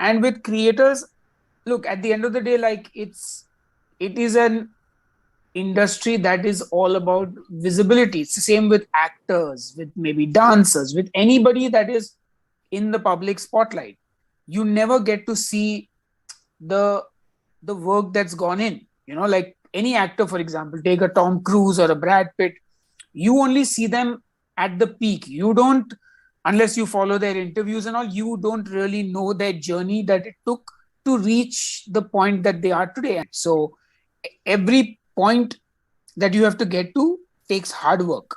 And with creators, look, at the end of the day, like it is an industry that is all about visibility. It's the same with actors, with maybe dancers, with anybody that is in the public spotlight. You never get to see the work that's gone in. Like any actor, for example, take a Tom Cruise or a Brad Pitt, you only see them at the peak. You don't, unless you follow their interviews and all, you don't really know their journey that it took to reach the point that they are today. So every point that you have to get to takes hard work.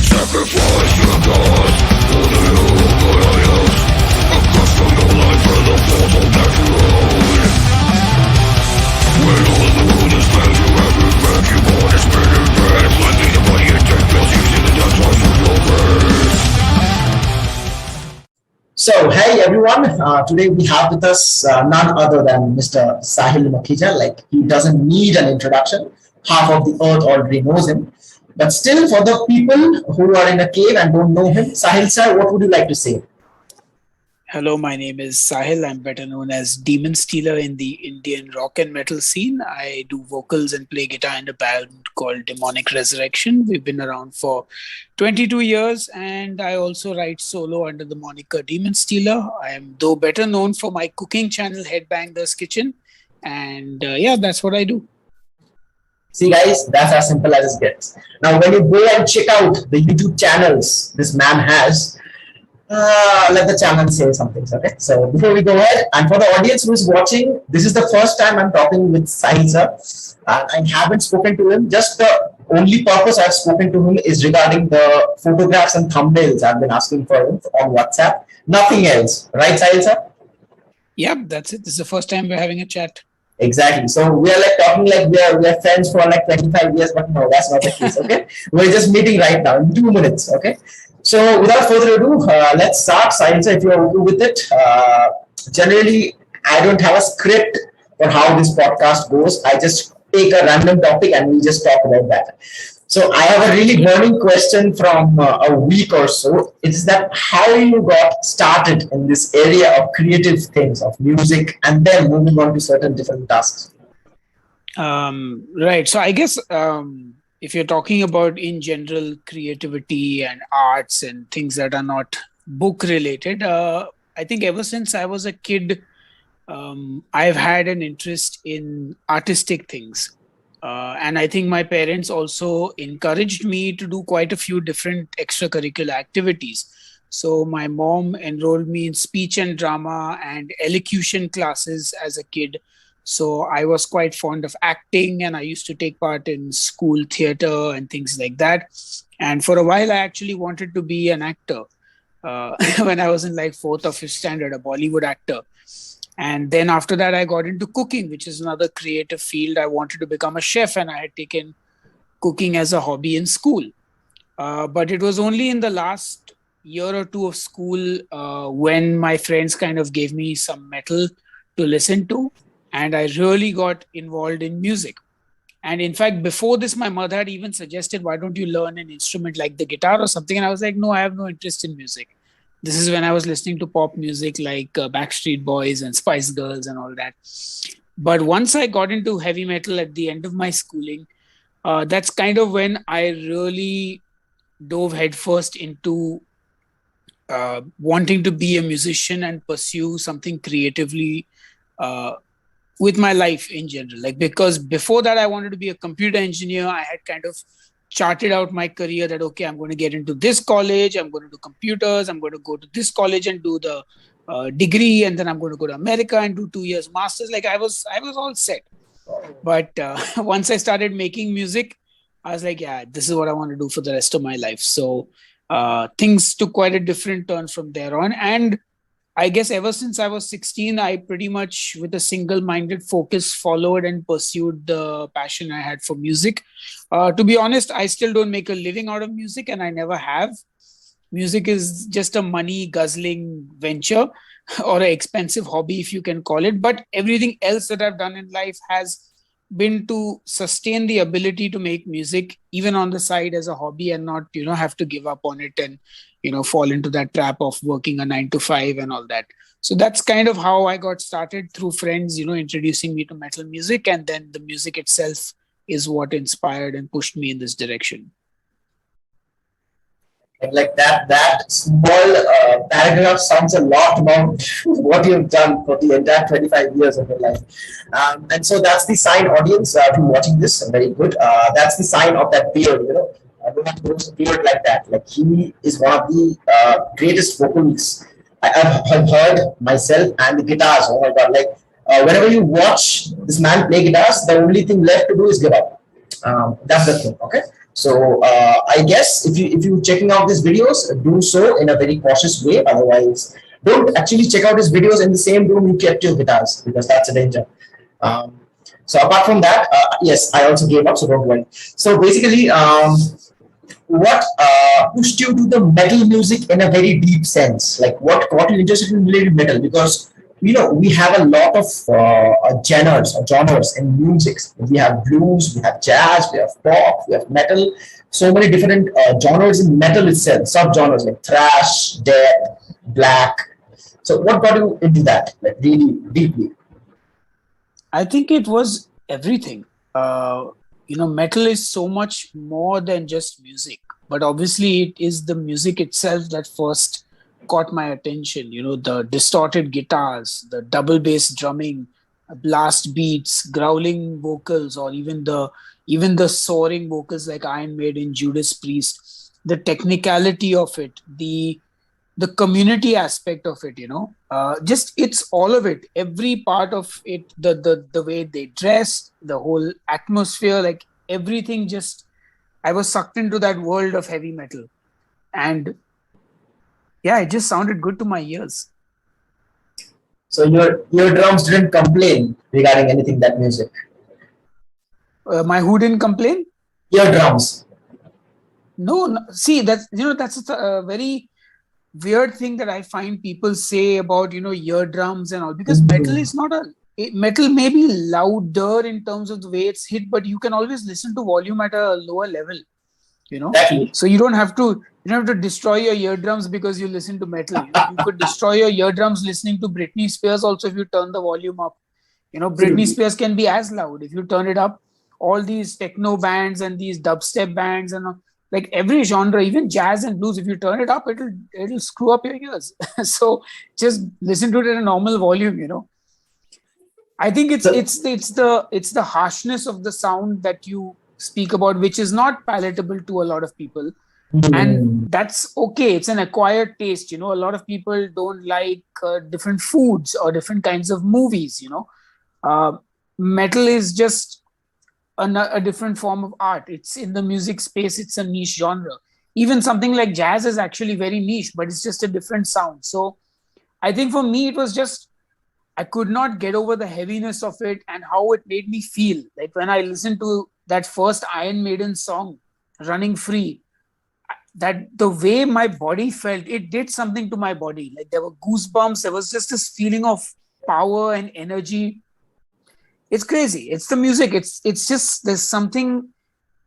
Sacrifice your cause for the hills, accustomed to life for the force of natural. When all the world is found, you have your back, you want to spin your breath. Letting the body and take pills, you see the dance of your verse. So, hey everyone, today we have with us none other than Mr. Sahil Makhija. Like, he doesn't need an introduction. Half of the earth already knows him. But still, for the people who are in a cave and don't know him, Sahil sir, what would you like to say? Hello, my name is Sahil. I'm better known as demonstealer in the Indian rock and metal scene. I do vocals and play guitar in a band called Demonic Resurrection. We've been around for 22 years, and I also write solo under the moniker Demonstealer. I am though better known for my cooking channel Headbangers Kitchen, and that's what I do. See guys, that's as simple as it gets. Now when you go and check out the YouTube channels this man has, let the channel say something, okay? So before we go ahead, and for the audience who is watching, this is the first time I'm talking with Sahil sir. I haven't spoken to him. Just the only purpose I've spoken to him is regarding the photographs and thumbnails I've been asking for him on WhatsApp. Nothing else, right, Sahil sir? Yep, that's it. This is the first time we're having a chat. Exactly. So we are like talking like we are friends for like 25 years, but no, that's not the case. Okay, we're just meeting right now in 2 minutes. Okay. So without further ado, let's start. Science, if you're okay with it. Generally, I don't have a script for how this podcast goes. I just take a random topic and we just talk about that. So I have a really burning question from a week or so. It's that how you got started in this area of creative things, of music, and then moving on to certain different tasks. Right. So I guess if you're talking about in general creativity and arts and things that are not book related, I think ever since I was a kid, I've had an interest in artistic things. And I think my parents also encouraged me to do quite a few different extracurricular activities. So my mom enrolled me in speech and drama and elocution classes as a kid. So I was quite fond of acting, and I used to take part in school theater and things like that. And for a while, I actually wanted to be an actor when I was in like 4th or 5th standard, a Bollywood actor. And then after that, I got into cooking, which is another creative field. I wanted to become a chef, and I had taken cooking as a hobby in school. But it was only in the last year or two of school when my friends kind of gave me some metal to listen to. And I really got involved in music. And in fact, before this, my mother had even suggested, why don't you learn an instrument like the guitar or something? And I was like, no, I have no interest in music. This is when I was listening to pop music like Backstreet Boys and Spice Girls and all that. But once I got into heavy metal at the end of my schooling, that's kind of when I really dove headfirst into wanting to be a musician and pursue something creatively with my life in general. Like, because before that, I wanted to be a computer engineer. I had kind of charted out my career that, okay, I'm going to get into this college, I'm going to do computers, I'm going to go to this college and do the degree, and then I'm going to go to America and do 2 years masters. Like I was all set. But once I started making music, I was like, yeah, this is what I want to do for the rest of my life. So things took quite a different turn from there on. And I guess ever since I was 16, I pretty much, with a single-minded focus, followed and pursued the passion I had for music. To be honest, I still don't make a living out of music, and I never have. Music is just a money-guzzling venture or an expensive hobby, if you can call it. But everything else that I've done in life has been to sustain the ability to make music even on the side as a hobby and not, have to give up on it and, fall into that trap of working a 9 to 5 and all that. So that's kind of how I got started, through friends, introducing me to metal music. And then the music itself is what inspired and pushed me in this direction. And like that small paragraph sounds a lot about what you've done for the entire 25 years of your life. And so that's the sign, audience, to watching this. Very good. That's the sign of that beard, everyone grows a beard like that. Like, he is one of the greatest vocalists I've heard myself, and the guitars. Oh my god! Like, whenever you watch this man play guitars, the only thing left to do is give up. That's the thing. Okay. So I guess if you checking out these videos, do so in a very cautious way. Otherwise, don't actually check out his videos in the same room you kept your guitars, because that's a danger. Um, so apart from that, yes, I also gave up. So don't worry. So basically, what pushed you to the metal music in a very deep sense? Like, what got you interested in related metal? Because we have a lot of genres in music. We have blues, we have jazz, we have pop, we have metal. So many different genres in metal itself, subgenres like thrash, death, black. So what got you into that, like, really deeply? I think it was everything. Metal is so much more than just music, but obviously it is the music itself that first caught my attention. The distorted guitars, the double bass drumming, blast beats, growling vocals, or even the soaring vocals like Iron Maiden, Judas Priest. The technicality of it, the community aspect of it, just it's all of it, every part of it, the way they dress, the whole atmosphere, like everything. Just I was sucked into that world of heavy metal, and yeah, it just sounded good to my ears. So your drums didn't complain regarding anything, that music. My who didn't complain? Your drums. No, see, that's a very weird thing that I find people say about eardrums and all, because metal is not metal may be louder in terms of the way it's hit, but you can always listen to volume at a lower level. Exactly. So you don't have to destroy your eardrums because you listen to metal. You could destroy your eardrums listening to Britney Spears also if you turn the volume up. Britney Spears can be as loud if you turn it up. All these techno bands and these dubstep bands and like every genre, even jazz and blues, if you turn it up, it'll screw up your ears. So just listen to it at a normal volume. I think it's the harshness of the sound that you speak about, which is not palatable to a lot of people. And that's okay. It's an acquired taste. A lot of people don't like different foods or different kinds of movies. Metal is just a different form of art. It's in the music space. It's a niche genre. Even something like jazz is actually very niche, but it's just a different sound. So I think for me, it was just, I could not get over the heaviness of it and how it made me feel. Like when I listened to that first Iron Maiden song, Running Free, that the way my body felt, it did something to my body. Like there were goosebumps. There was just this feeling of power and energy. It's crazy. It's the music. It's just, there's something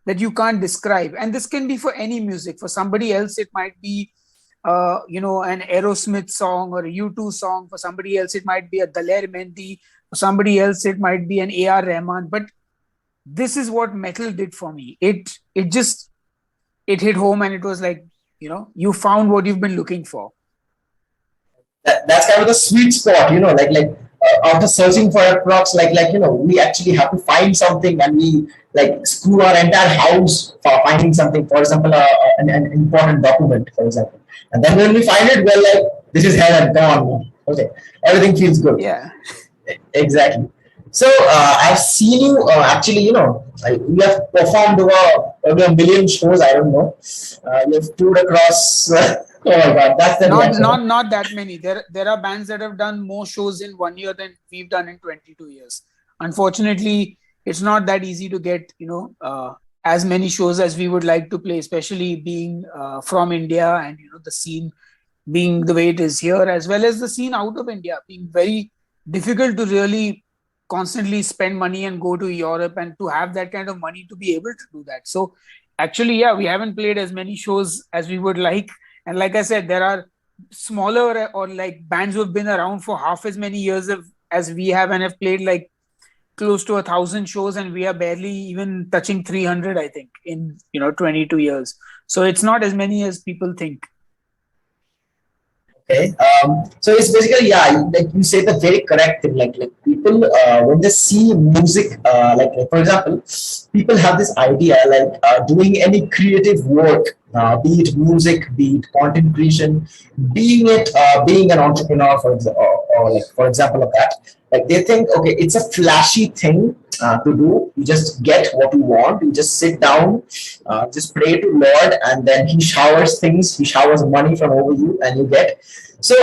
that you can't describe. And this can be for any music. For somebody else, it might be, an Aerosmith song or a U2 song. For somebody else, it might be a Daler Mehndi. For somebody else, it might be an A.R. Rahman. But this is what metal did for me. It hit home, and it was like, you found what you've been looking for. That's kind of the sweet spot, after searching for a procs, we actually have to find something, and we like screw our entire house for finding something. For example, an important document, for example, and then when we find it, we're like, this is hell and gone. Okay, everything feels good. Yeah, exactly. So I've seen you actually, you have performed over a million shows. I don't know. You've toured across. Oh my God, that's the not that many. There are bands that have done more shows in 1 year than we've done in 22 years. Unfortunately, it's not that easy to get as many shows as we would like to play, especially being from India, and the scene being the way it is here, as well as the scene out of India being very difficult to really constantly spend money and go to Europe, and to have that kind of money to be able to do that. So actually, yeah, we haven't played as many shows as we would like. And like I said, there are smaller or like bands who have been around for half as many years as we have, and have played like close to 1,000 shows, and we are barely even touching 300, I think, in 22 years. So it's not as many as people think. Okay. So it's basically, yeah, like you say the very correct thing. Like people, when they see music, like for example, people have this idea like doing any creative work, be it music, be it content creation, being an entrepreneur, for example, or like for example of that. Like they think, okay, it's a flashy thing to do. You just get what you want. You just sit down, just pray to Lord, and then He showers things. He showers money from over you, and you get. So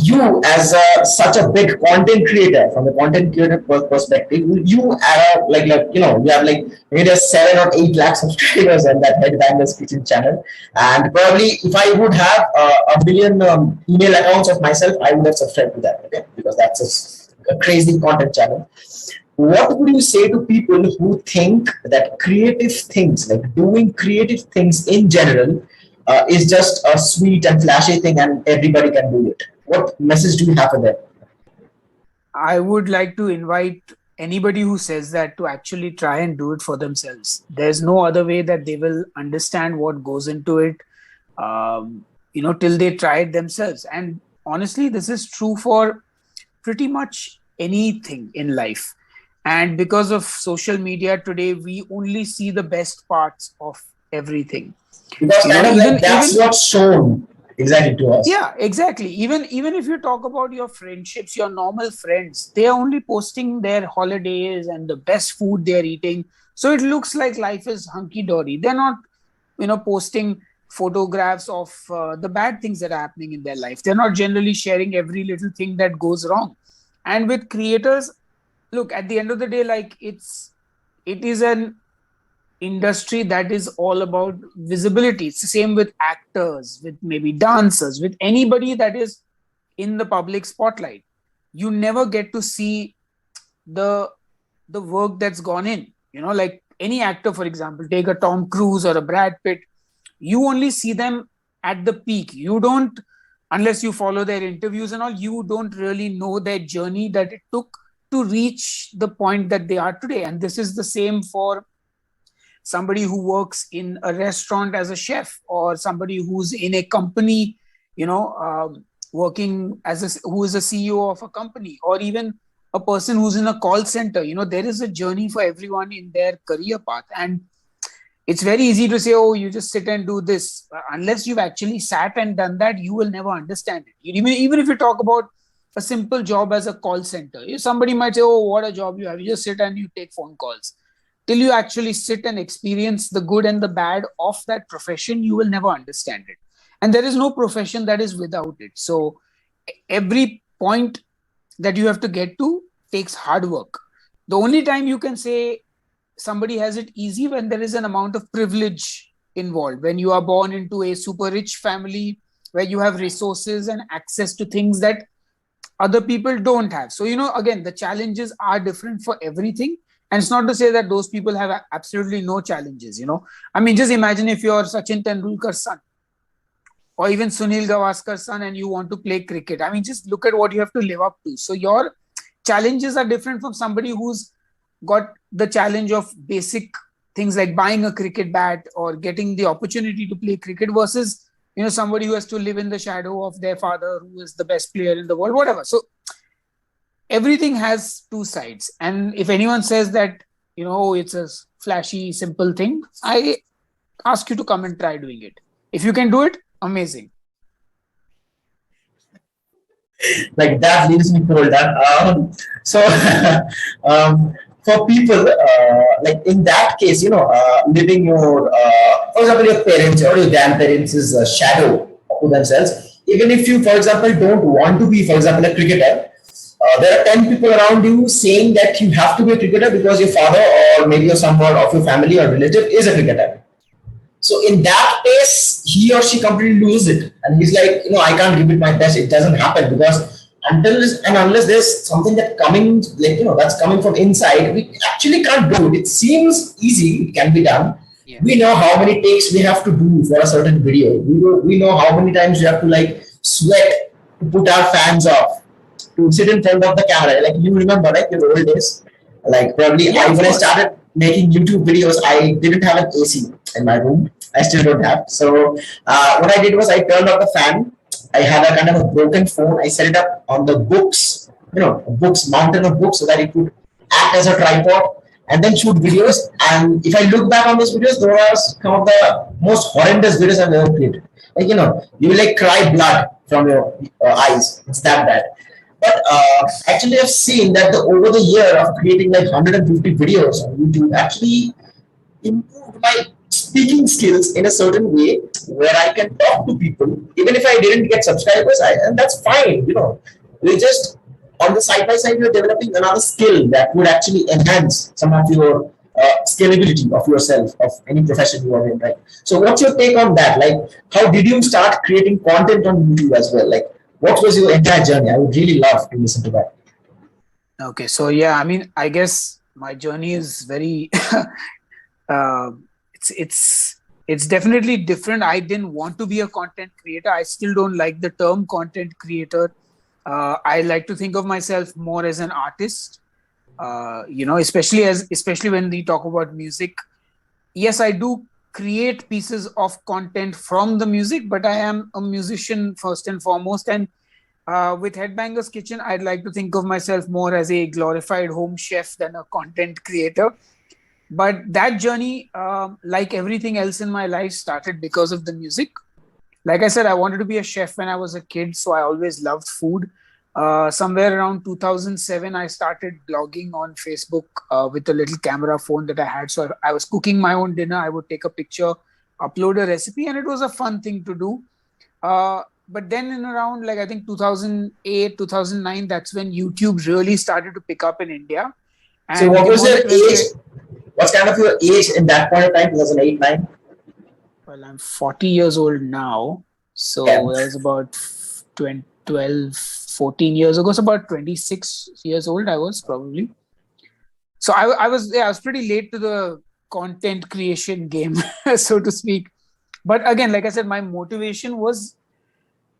you, as such a big content creator, from the content creator perspective, you are like you have like maybe 7 or 8 lakh subscribers on that Headbangers Kitchen channel, and probably if I would have a million email accounts of myself, I would have subscribed to that, okay, because that's a crazy content channel. What would you say to people who think that creative things, like doing creative things in general, is just a sweet and flashy thing and everybody can do it? What message do you have for them? I would like to invite anybody who says that to actually try and do it for themselves. There's no other way that they will understand what goes into it, till they try it themselves. And honestly, this is true for pretty much anything in life. And because of social media today, we only see the best parts of everything. Because kind of like that's what's shown exactly to us. Yeah, exactly. Even if you talk about your friendships, your normal friends, they are only posting their holidays and the best food they're eating. So it looks like life is hunky-dory. They're not, posting photographs of the bad things that are happening in their life. They're not generally sharing every little thing that goes wrong. And with creators, look, at the end of the day, like it is an industry that is all about visibility. It's the same with actors, with maybe dancers, with anybody that is in the public spotlight. You never get to see the work that's gone in. Like any actor, for example, take a Tom Cruise or a Brad Pitt, you only see them at the peak. You don't, unless you follow their interviews and all, you don't really know their journey that it took to reach the point that they are today. And this is the same for somebody who works in a restaurant as a chef, or somebody who's in a company, working who is a CEO of a company, or even a person who's in a call center. There is a journey for everyone in their career path. And it's very easy to say, oh, you just sit and do this. Unless you've actually sat and done that, you will never understand it. Even if you talk about a simple job as a call center, somebody might say, oh, what a job you have. You just sit and you take phone calls. Till you actually sit and experience the good and the bad of that profession, you will never understand it. And there is no profession that is without it. So every point that you have to get to takes hard work. The only time you can say somebody has it easy when there is an amount of privilege involved, when you are born into a super rich family where you have resources and access to things that other people don't have. So, again, the challenges are different for everything. And it's not to say that those people have absolutely no challenges, I mean, just imagine if you're Sachin Tendulkar's son, or even Sunil Gavaskar's son, and you want to play cricket. I mean, just look at what you have to live up to. So your challenges are different from somebody who's got the challenge of basic things like buying a cricket bat or getting the opportunity to play cricket, versus, somebody who has to live in the shadow of their father, who is the best player in the world, whatever. So everything has two sides. And if anyone says that, it's a flashy, simple thing, I ask you to come and try doing it. If you can do it, amazing. Like that leaves me cold. So for people, like in that case, living your, for example, your parents or your grandparents' shadow to themselves, even if you, for example, don't want to be, for example, a cricketer, there are 10 people around you saying that you have to be a cricketer because your father or maybe someone of your family or relative is a cricketer. So in that case, he or she completely loses it. And he's like, I can't give it my best. It doesn't happen because until and unless there's something that coming, like, that's coming from inside, we actually can't do it. It seems easy, it can be done. Yeah. We know how many takes we have to do for a certain video. We know how many times we have to like sweat to put our fans off, to sit in front of the camera. Like, you remember, like, your old days. Like, probably Yeah, of when I course. started making YouTube videos, I didn't have an AC in my room. I still don't have. So what I did was I turned off the fan. I had a kind of a broken phone. I set it up on the books, a books mountain of books, so that it could act as a tripod and then shoot videos. And if I look back on those videos, those are some of the most horrendous videos I've ever created. Like, you will like cry blood from your eyes. It's that bad. But actually, I've seen that over the year of creating like 150 videos on YouTube, actually improved my speaking skills in a certain way where I can talk to people, even if I didn't get subscribers, and that's fine. We just, on the side by side, you're developing another skill that would actually enhance some of your scalability of yourself, of any profession you are in, right? So, what's your take on that? Like, how did you start creating content on YouTube as well? Like, what was your entire journey? I would really love to listen to that. Okay, so yeah, I mean, I guess my journey is very uh, it's definitely different. I didn't want to be a content creator. I still don't like the term content creator. I like to think of myself more as an artist. Especially when we talk about music. Yes, I do create pieces of content from the music, but I am a musician first and foremost. And with Headbangers Kitchen, I'd like to think of myself more as a glorified home chef than a content creator. But that journey, like everything else in my life, started because of the music. Like I said, I wanted to be a chef when I was a kid, so I always loved food. Somewhere around 2007, I started blogging on Facebook with a little camera phone that I had. So I was cooking my own dinner. I would take a picture, upload a recipe, and it was a fun thing to do. But then in around, like, I think 2008, 2009, that's when YouTube really started to pick up in India. And so what was your age? What's kind of your age in that point of time, 2008, 9? Well, I'm 40 years old now. So Yeah. that was about 12, 14 years ago. So about 26 years old I was probably. So I was pretty late to the content creation game, so to speak. But again, like I said, my motivation was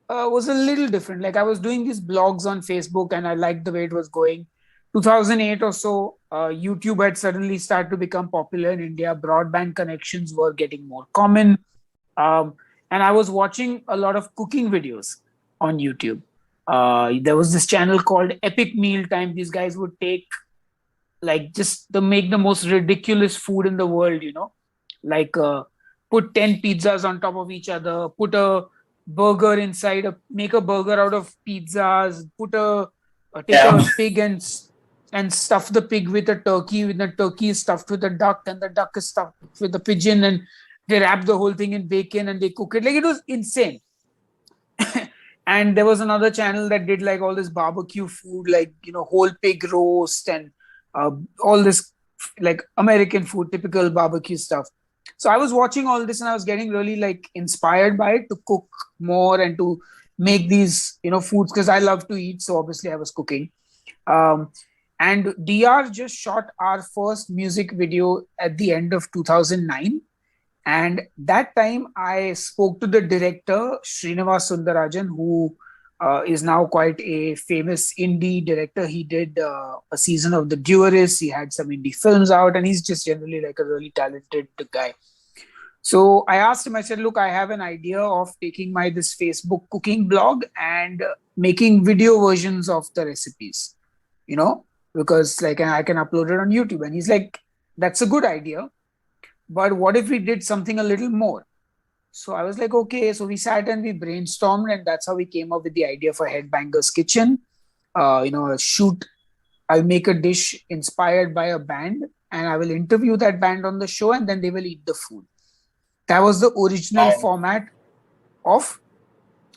a little different. Like, I was doing these blogs on Facebook and I liked the way it was going. 2008 or so, YouTube had suddenly started to become popular in India. Broadband connections were getting more common. And I was watching a lot of cooking videos on YouTube. There was this channel called Epic Meal Time. These guys would take, like, just to make the most ridiculous food in the world, like put 10 pizzas on top of each other, put a burger inside, make a burger out of pizzas, take a pig and stuff the pig with a turkey, with the turkey is stuffed with a duck, and the duck is stuffed with a pigeon, and they wrap the whole thing in bacon and they cook it. Like, it was insane. And there was another channel that did like all this barbecue food, like, whole pig roast and all this like American food, typical barbecue stuff. So I was watching all this and I was getting really like inspired by it to cook more and to make these, foods, because I love to eat. So obviously I was cooking. And DR just shot our first music video at the end of 2009. And that time I spoke to the director, Srinivas Sundarajan, who is now quite a famous indie director. He did a season of The Duelist. He had some indie films out, and he's just generally like a really talented guy. So I asked him, I said, look, I have an idea of taking this Facebook cooking blog and making video versions of the recipes, because like I can upload it on YouTube. And he's like, that's a good idea. But what if we did something a little more? So I was like, okay. So we sat and we brainstormed, and that's how we came up with the idea for Headbangers Kitchen. I'll make a dish inspired by a band, and I will interview that band on the show, and then they will eat the food. That was the original format of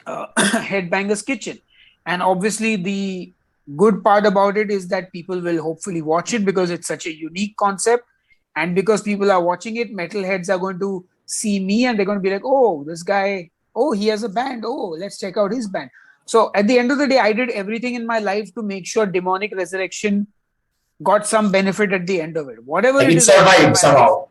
Headbangers Kitchen. And obviously the good part about it is that people will hopefully watch it because it's such a unique concept. And because people are watching it, metalheads are going to see me and they're going to be like, oh, this guy, oh, he has a band. Oh, let's check out his band. So at the end of the day, I did everything in my life to make sure demonic resurrection got some benefit at the end of it. Whatever Like it it is I did in survived my life, somehow.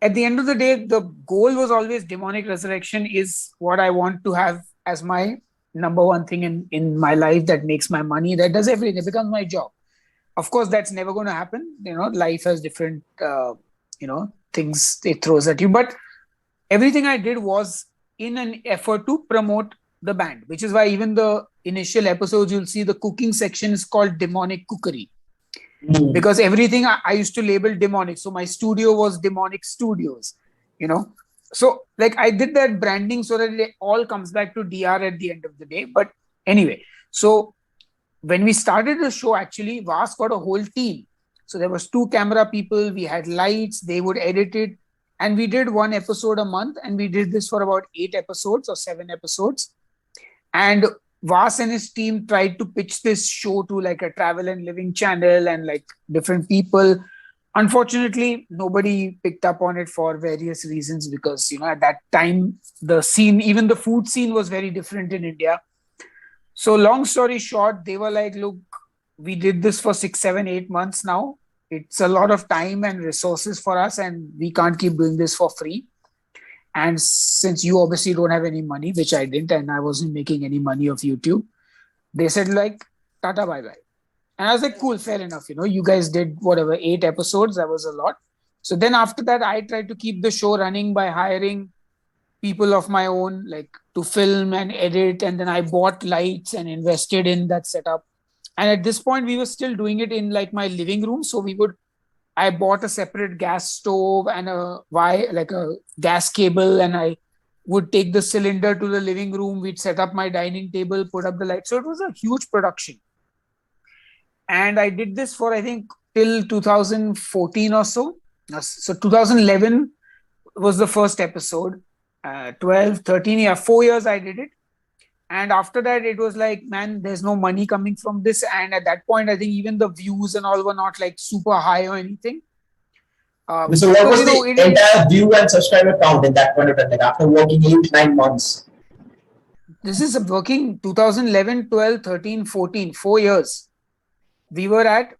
at the end of the day, the goal was always demonic resurrection is what I want to have as my number one thing in my life that makes my money, that does everything. It becomes my job. Of course, that's never going to happen. Life has different, things it throws at you. But everything I did was in an effort to promote the band, which is why even the initial episodes, you'll see the cooking section is called Demonic Cookery. Because everything I used to label demonic. So my studio was Demonic Studios, So like I did that branding so that it all comes back to DR at the end of the day. But anyway, so when we started the show, actually, Vas got a whole team. So there was 2 camera people, we had lights, they would edit it. And we did 1 episode a month, and we did this for about 8 episodes or 7 episodes. And Vas and his team tried to pitch this show to like a travel and living channel and like different people. Unfortunately, nobody picked up on it for various reasons because, at that time, the scene, even the food scene was very different in India. So long story short, they were like, look, we did this for 6, 7, 8 months now. It's a lot of time and resources for us, and we can't keep doing this for free. And since you obviously don't have any money, which I didn't, and I wasn't making any money off YouTube, they said like, tata, bye bye. And I was like, cool, fair enough. You guys did whatever, 8 episodes. That was a lot. So then after that, I tried to keep the show running by hiring people of my own, like to film and edit. And then I bought lights and invested in that setup. And at this point, we were still doing it in like my living room. So I bought a separate gas stove and a gas cable, and I would take the cylinder to the living room. We'd set up my dining table, put up the lights. So it was a huge production. And I did this for, I think, till 2014 or so. So 2011 was the first episode. 12, 13, 4 years I did it. And after that, it was like, man, there's no money coming from this. And at that point, I think even the views and all were not like super high or anything. So what was the entire view and subscriber count in that point of time, like after working 8, 9 months? This is working 2011, 12, 13, 14, 4 years. We were at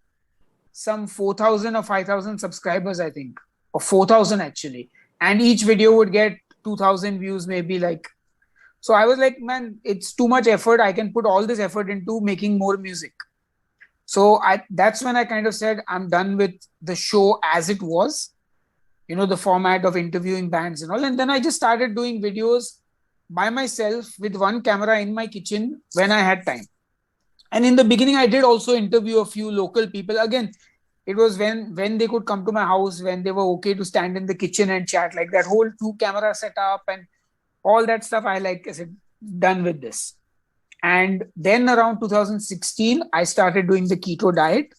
some 4,000 or 5,000 subscribers, I think, or 4,000 actually. And each video would get 2,000 views, maybe like. So I was like, man, it's too much effort. I can put all this effort into making more music. So that's when I kind of said, I'm done with the show as it was, the format of interviewing bands and all. And then I just started doing videos by myself with 1 camera in my kitchen when I had time. And in the beginning, I did also interview a few local people. Again, it was when they could come to my house, when they were okay to stand in the kitchen and chat, like that whole 2 camera setup and all that stuff. I said, done with this. And then around 2016, I started doing the keto diet.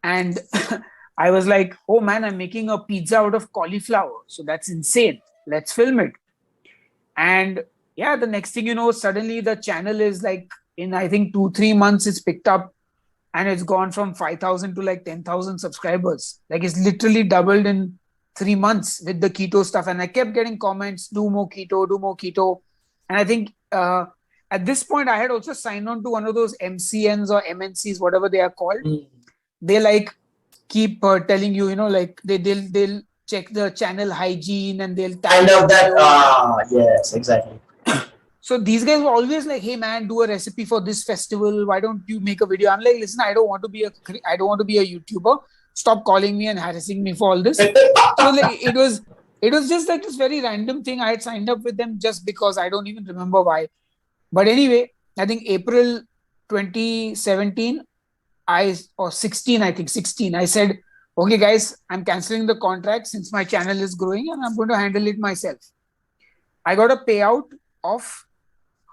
And I was like, oh man, I'm making a pizza out of cauliflower. So that's insane. Let's film it. And yeah, the next thing you know, suddenly the channel is like, in I think 2-3 months, it's picked up and it's gone from 5,000 to like 10,000 subscribers. Like it's literally doubled in 3 months with the keto stuff. And I kept getting comments, do more keto, do more keto. And I think at this point, I had also signed on to one of those MCNs or MNCs, whatever they are called. They like keep telling you, like they'll check the channel hygiene and they'll I love that. Yes, exactly. So these guys were always like, hey man, do a recipe for this festival. Why don't you make a video? I'm like, listen, I don't want to be a YouTuber. Stop calling me and harassing me for all this. So like, it was just like this very random thing. I had signed up with them just because. I don't even remember why. But anyway, I think April 2017, I said, okay guys, I'm cancelling the contract since my channel is growing and I'm going to handle it myself. I got a payout of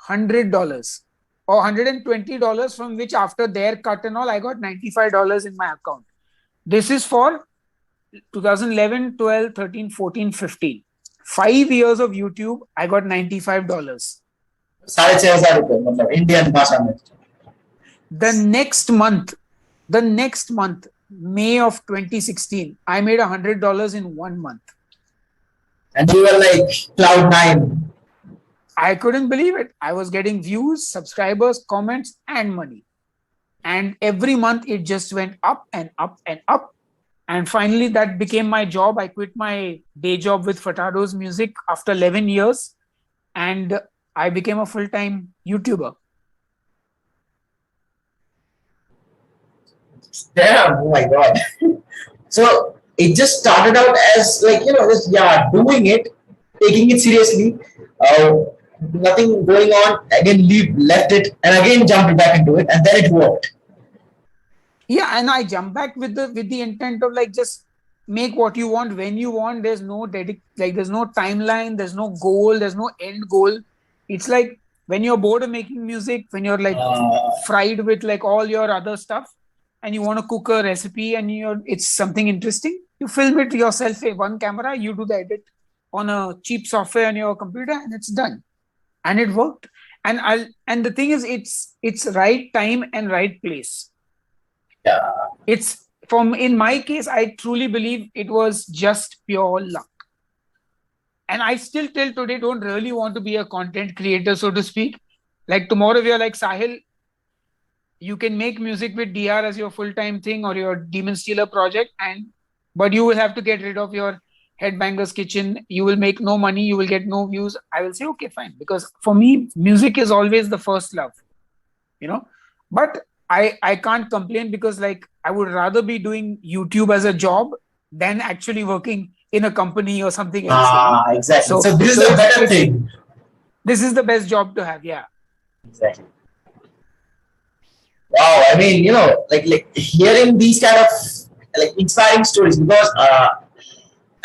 $100 or $120, from which after their cut and all, I got $95 in my account. This is for 2011, 12, 13, 14, 15. 5 years of YouTube, I got $95. Indian bhasha. The next month, May of 2016, I made $100 in 1 month. And you were like cloud 9. I couldn't believe it. I was getting views, subscribers, comments, and money. And every month it just went up and up and up. And finally, that became my job. I quit my day job with Fatado's Music after 11 years. And I became a full-time YouTuber. Damn, oh my god. So it just started out as like, just doing it, taking it seriously, nothing going on, again left it, and again jumped back into it, and then it worked. Yeah, and I jumped back with the intent of like just make what you want when you want. There's no there's no timeline, there's no goal, there's no end goal. It's like when you're bored of making music, when you're like fried with like all your other stuff, and you want to cook a recipe and it's something interesting, you film it yourself in one camera, you do the edit on a cheap software on your computer, and it's done. And it worked. And the thing is, it's right time and right place. Yeah. It's in my case, I truly believe it was just pure luck. And I still till today don't really want to be a content creator, so to speak. Like tomorrow we are like, Sahil, you can make music with DR as your full-time thing or your demonstealer project, but you will have to get rid of your Headbangers kitchen. You will make no money, you will get no views. I will say, okay, fine. Because for me, music is always the first love, But I can't complain because like I would rather be doing YouTube as a job than actually working in a company or something else. Exactly. So this is a better thing. This is the best job to have. Yeah. Exactly. Wow. I mean, like hearing these kind of like inspiring stories, because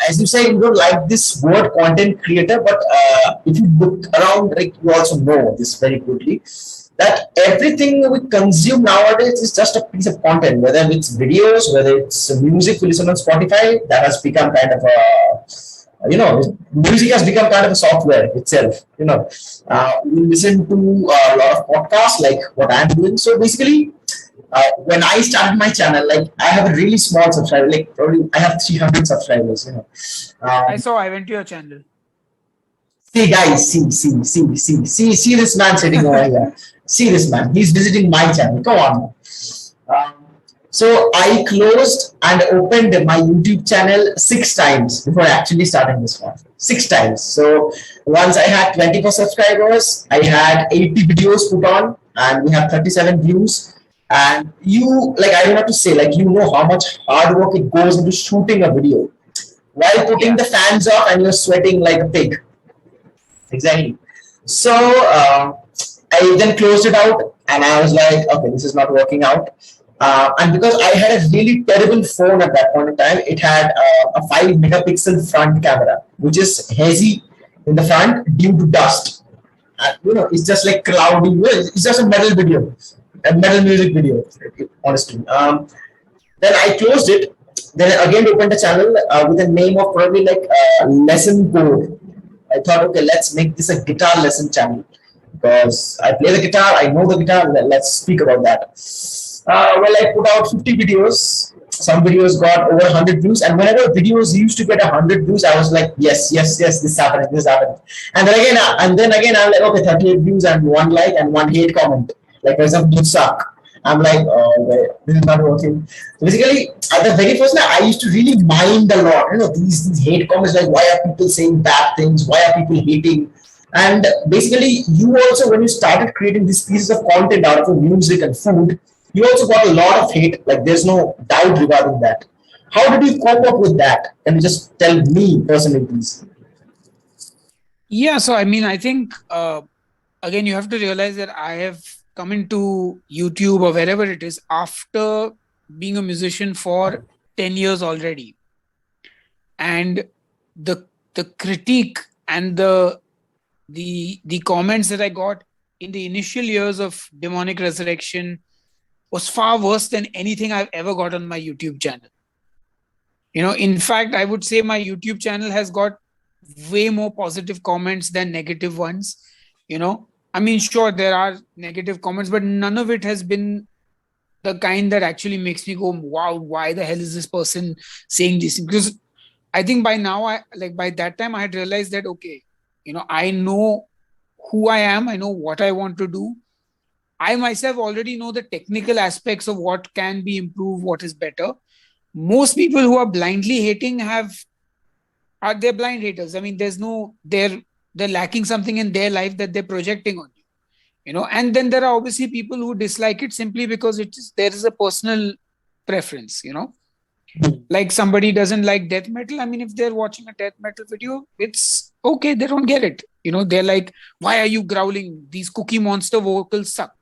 as you say, you don't like this word content creator, but if you look around, like you also know this very quickly, that everything we consume nowadays is just a piece of content, whether it's videos, whether it's music we listen on Spotify, that has become kind of music has become kind of a software itself. We listen to a lot of podcasts like what I'm doing. So basically, when I started my channel, like I have a really small subscriber, like probably I have 300 subscribers. I went to your channel. See, guys, see this man sitting over here. See this man. He's visiting my channel. Come on. So I closed and opened my YouTube channel 6 times before actually starting this one. 6 times. So once I had 24 subscribers, I had 80 videos put on, and we have 37 views. And I don't have to say, how much hard work it goes into shooting a video while putting the fans off and you're sweating like a pig. Exactly. So I then closed it out, and I was like, okay, this is not working out. And because I had a really terrible phone at that point in time, it had a 5 megapixel front camera, which is hazy in the front due to dust. It's just like cloudy. It's just a metal music video, honestly. Then I closed it. Then I again opened the channel with a name of probably like lesson code. I thought, okay, let's make this a guitar lesson channel, because I play the guitar, I know the guitar. Let's speak about that. I put out 50 videos. Some videos got over 100 views, and whenever videos used to get 100 views, I was like, yes, this is happening. And then again, I'm like, okay, 38 views and 1 like and 1 hate comment. Like, for example, you suck. I'm like, oh, this is not working. So basically, at the very first night, I used to really mind a lot. These hate comments, like, why are people saying bad things? Why are people hating? And basically, you also, when you started creating these pieces of content out of music and food, you also got a lot of hate. Like, there's no doubt regarding that. How did you cope up with that? Can you just tell me personally, please? Yeah, so I mean, I think, again, you have to realize that I have come into YouTube or wherever it is after being a musician for 10 years already. And the critique and the comments that I got in the initial years of Demonic Resurrection was far worse than anything I've ever got on my YouTube channel. In fact, I would say my YouTube channel has got way more positive comments than negative ones. I mean, sure, there are negative comments, but none of it has been the kind that actually makes me go, wow, why the hell is this person saying this? Because I think by now, by that time, I had realized that, okay, I know who I am. I know what I want to do. I myself already know the technical aspects of what can be improved, what is better. Most people who are blindly hating are they're blind haters. I mean, they're lacking something in their life that they're projecting on you. And then there are obviously people who dislike it simply because there is a personal preference. Like somebody doesn't like death metal. I mean, if they're watching a death metal video, it's okay. They don't get it. They're like, why are you growling? These Cookie Monster vocals suck.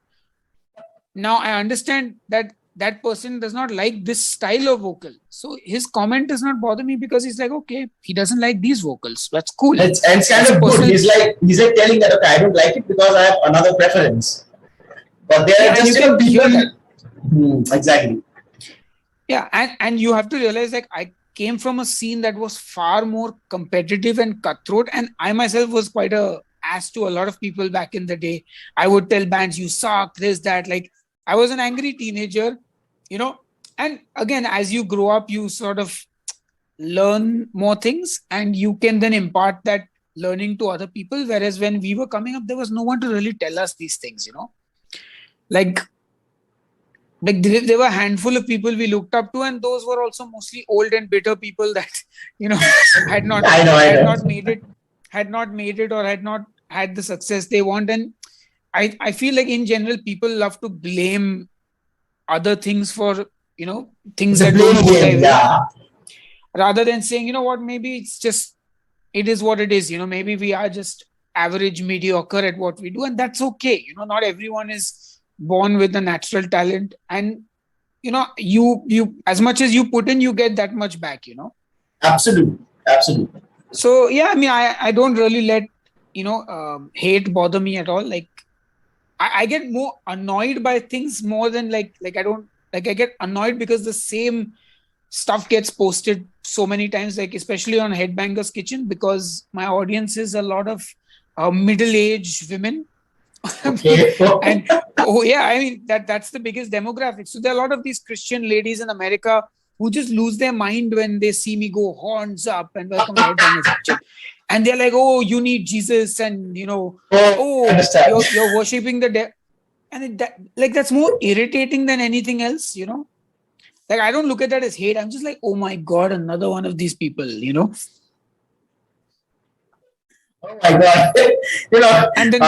Now I understand that that person does not like this style of vocal. So his comment does not bother me because he's like, okay, he doesn't like these vocals. That's cool. It's kind of good. He's like telling that, okay, I don't like it because I have another preference. But there are just people. Exactly. Yeah, and you have to realize, like, I came from a scene that was far more competitive and cutthroat, and I myself was quite a ass to a lot of people back in the day. I would tell bands, you suck, this, that. Like, I was an angry teenager, and again, as you grow up, you sort of learn more things and you can then impart that learning to other people. Whereas when we were coming up, there was no one to really tell us these things, like there were a handful of people we looked up to, and those were also mostly old and bitter people that had not made it or had not had the success they want. And I feel like in general people love to blame other things for things that don't go their way, rather than saying, what, maybe it is what it is. Maybe we are just average, mediocre at what we do, and that's okay. Not everyone is born with a natural talent, and you as much as you put in, you get that much back. Absolutely. So yeah, I mean, I don't really let hate bother me at all. Like I get more annoyed by things more than like I get annoyed because the same stuff gets posted so many times, like especially on Headbangers Kitchen, because my audience is a lot of middle-aged women. Okay. And I mean that's the biggest demographic. So there are a lot of these Christian ladies in America who just lose their mind when they see me go horns up and welcome to Headbangers Kitchen, and they're like, oh, you need Jesus, and you're worshipping the devil, and that's more irritating than anything else. Like, I don't look at that as hate. I'm just like, oh my God, another one of these people, Oh my God. And then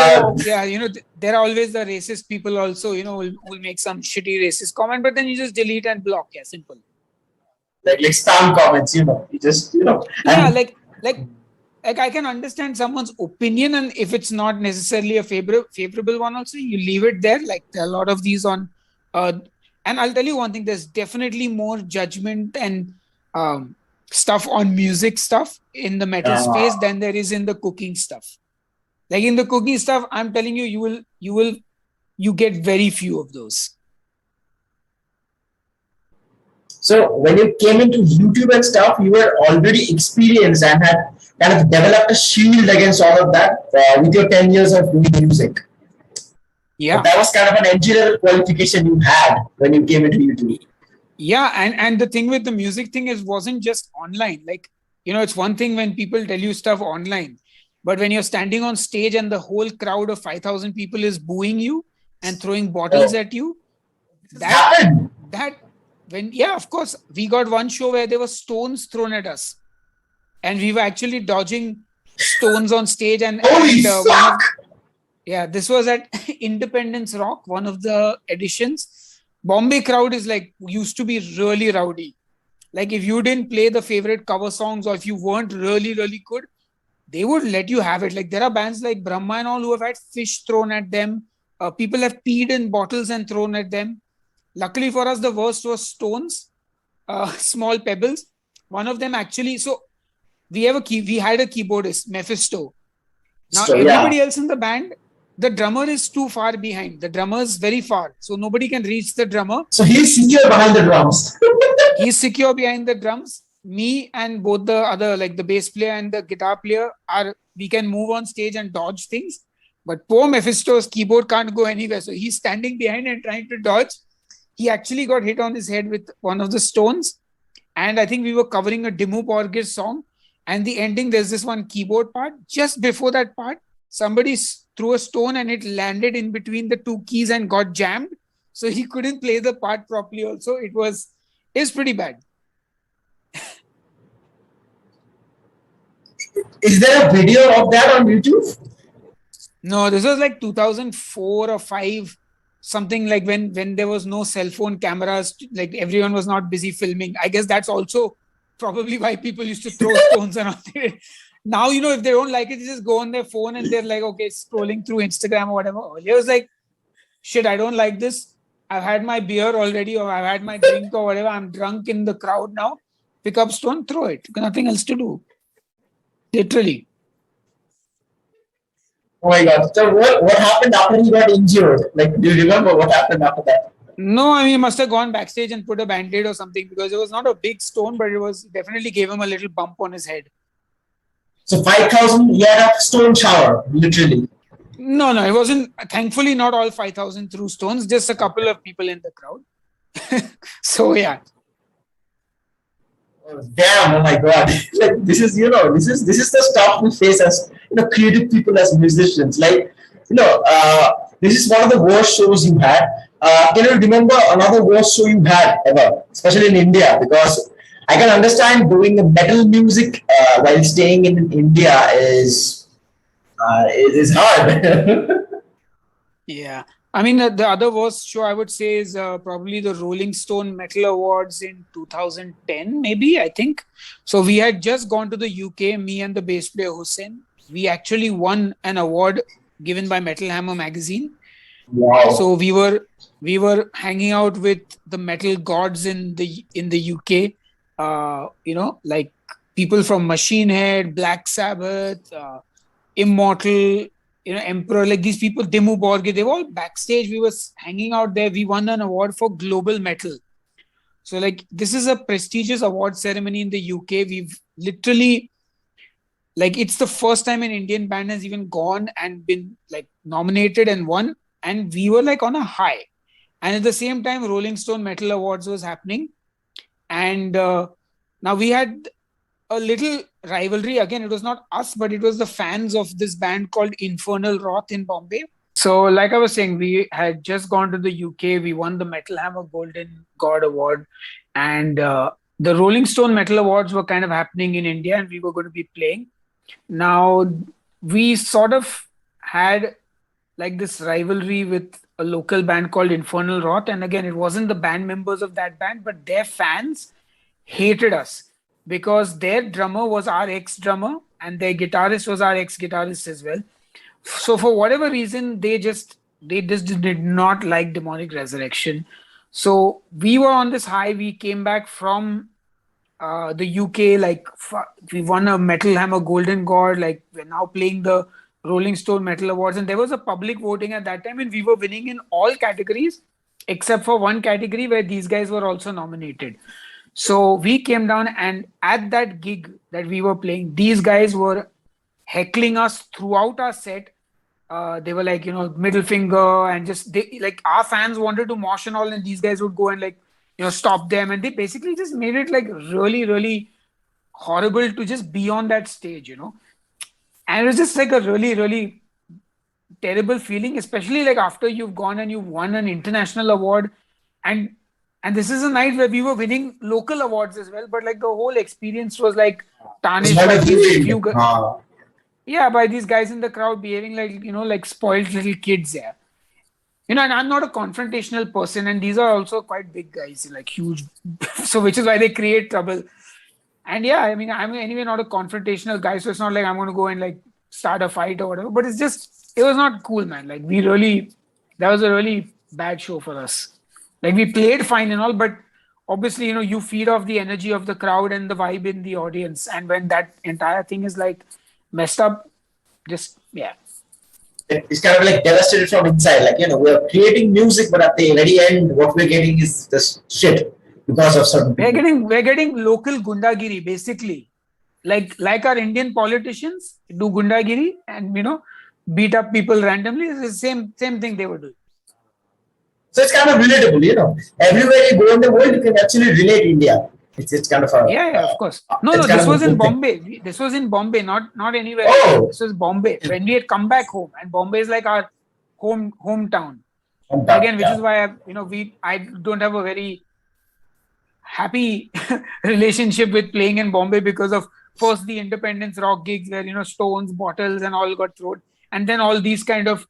there are always the racist people also, who'll make some shitty racist comment, but then you just delete and block. Yeah, simple. Like spam comments, you just, Yeah, like I can understand someone's opinion, and if it's not necessarily a favorable one also, you leave it there. Like there are a lot of these on, and I'll tell you one thing, there's definitely more judgment and stuff on music stuff in the metal space than there is in the cooking stuff. Like in the cooking stuff, I'm telling you, you get very few of those. So when you came into YouTube and stuff, you were already experienced and had kind of developed a shield against all of that with your 10 years of doing music. Yeah. But that was kind of an entry level qualification you had when you came into YouTube. Yeah, and the thing with the music thing wasn't just online. Like, it's one thing when people tell you stuff online, but when you're standing on stage and the whole crowd of 5,000 people is booing you and throwing bottles at you, of course, we got one show where there were stones thrown at us, and we were actually dodging stones on stage. And this was at Independence Rock, one of the editions. Bombay crowd used to be really rowdy. Like if you didn't play the favorite cover songs, or if you weren't really, really good, they would let you have it. Like there are bands like Brahma and all who have had fish thrown at them. People have peed in bottles and thrown at them. Luckily for us, the worst was stones, small pebbles. One of them actually, so we had a keyboardist, Mephisto. Now everybody else in the band, the drummer is too far behind. The drummer is very far, so nobody can reach the drummer. So he's secure behind the drums. He's secure behind the drums. Me and both the other, like the bass player and the guitar player, we can move on stage and dodge things. But poor Mephisto's keyboard can't go anywhere. So he's standing behind and trying to dodge. He actually got hit on his head with one of the stones. And I think we were covering a Dimmu Borgir song. And the ending, there's this one keyboard part. Just before that part, somebody threw a stone and it landed in between the two keys and got jammed. So he couldn't play the part properly also. It was pretty bad. Is there a video of that on YouTube? No, this was like 2004 or 5, something like when there was no cell phone cameras, like everyone was not busy filming. I guess that's also probably why people used to throw stones around it. Now, if they don't like it, they just go on their phone and they're like, okay, scrolling through Instagram or whatever. Earlier it was like, shit, I don't like this. I've had my beer already, or I've had my drink or whatever. I'm drunk in the crowd now. Pick up stone, throw it. Nothing else to do. Literally. Oh my God. So what happened after he got injured? Like, do you remember what happened after that? No, I mean, he must have gone backstage and put a band-aid or something, because it was not a big stone, but it was definitely gave him a little bump on his head. So 5,000, he had a stone shower, literally. No, it wasn't. Thankfully, not all 5,000 threw stones, just a couple of people in the crowd. So, yeah. Damn, oh my God. Like, this is the stuff we face as, creative people, as musicians. Like, this is one of the worst shows you had. Can you remember another worst show you had ever, especially in India? Because I can understand doing the metal music while staying in India is hard. Yeah. I mean, the other worst show I would say is probably the Rolling Stone Metal Awards in 2010, maybe, I think. So we had just gone to the UK, me and the bass player Hussein. We actually won an award given by Metal Hammer magazine. Wow. So we were hanging out with the metal gods in the UK. Like people from Machine Head, Black Sabbath, Immortal, Emperor, like these people, Dimmu Borgir, they were all backstage. We were hanging out there. We won an award for global metal. So like, this is a prestigious award ceremony in the UK. We've literally, like, it's the first time an Indian band has even gone and been like nominated and won. And we were like on a high. And at the same time, Rolling Stone Metal Awards was happening. And now we had a little rivalry. Again, it was not us, but it was the fans of this band called Infernal Wrath in Bombay. So like I was saying, we had just gone to the UK. We won the Metal Hammer Golden God Award. And the Rolling Stone Metal Awards were kind of happening in India, and we were going to be playing. Now, we sort of had like this rivalry with a local band called Infernal Wrath. And again, it wasn't the band members of that band, but their fans hated us because their drummer was our ex-drummer and their guitarist was our ex-guitarist as well. So for whatever reason, they just did not like Demonic Resurrection. So we were on this high. We came back from the UK, like we won a Metal Hammer Golden God. Like we're now playing the Rolling Stone Metal Awards, and there was a public voting at that time, and we were winning in all categories except for one category where these guys were also nominated. So we came down, and at that gig that we were playing, these guys were heckling us throughout our set. They were like, middle finger, and just like our fans wanted to mosh and all, and these guys would go and like, stop them. And they basically just made it like really, really horrible to just be on that stage, And it was just like a really, really terrible feeling, especially like after you've gone and you've won an international award. And this is a night where we were winning local awards as well. But like the whole experience was like tarnished by these few guys. Yeah, by these guys in the crowd behaving like, like spoiled little kids there. And I'm not a confrontational person, and these are also quite big guys, like huge. So which is why they create trouble. And yeah, I mean, I'm anyway not a confrontational guy, so it's not like I'm going to go and like start a fight or whatever. But it was not cool, man. Like that was a really bad show for us. Like we played fine and all, but obviously, you feed off the energy of the crowd and the vibe in the audience. And when that entire thing is like messed up, just, yeah. It's kind of like devastated from inside. Like, we're creating music, but at the very end, what we're getting is just shit because of certain people. We're getting local gundagiri, basically. Like our Indian politicians do gundagiri and, beat up people randomly. It's the same thing they were doing. So it's kind of relatable, Everywhere you go in the world, you can actually relate India. It's kind of a Yeah, of course. No, it's kind this of a was in good thing. Bombay. This was in Bombay, not anywhere else. Oh, This was Bombay. When we had come back home, and Bombay is like our hometown. And hometown, again, which yeah. is why I don't have a very happy relationship with playing in Bombay because of first the Independence Rock gigs where stones, bottles, and all got thrown, and then all these kind of,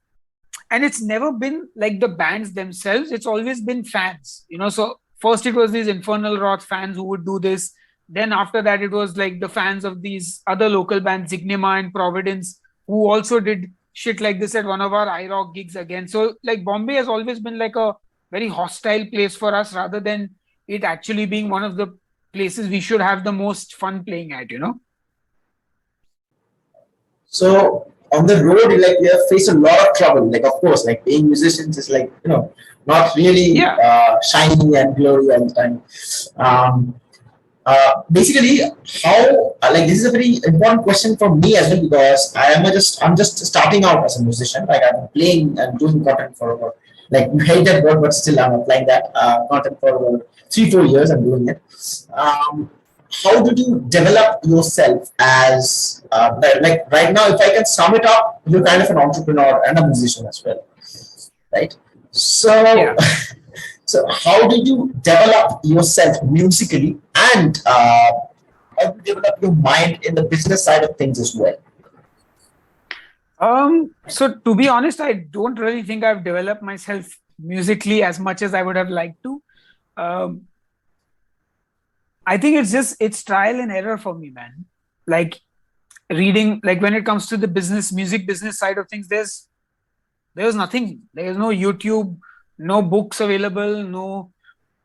and it's never been like the bands themselves. It's always been fans. So first it was these Infernal Rot fans who would do this. Then after that it was like the fans of these other local bands, Zignima and Providence, who also did shit like this at one of our iRock gigs again. So like Bombay has always been like a very hostile place for us rather than it actually being one of the places we should have the most fun playing at. So on the road, like you have faced a lot of trouble. Like of course, like being musicians is like not really Yeah. shiny and glory all the time. Um, Basically, how like this is a very important question for me as well because I'm just starting out as a musician. Like I'm playing and doing content for over, like you hate that word, but still I'm applying that content for over 3-4 years. I'm doing it. Um, how did you develop yourself as like right now? If I can sum it up, you're kind of an entrepreneur and a musician as well, right? So, Yeah. so how did you develop yourself musically, and how do you develop your mind in the business side of things as well? So to be honest, I don't really think I've developed myself musically as much as I would have liked to. Um, I think it's trial and error for me, man. Like reading, like when it comes to the music business side of things, there's nothing. There's no YouTube, no books available,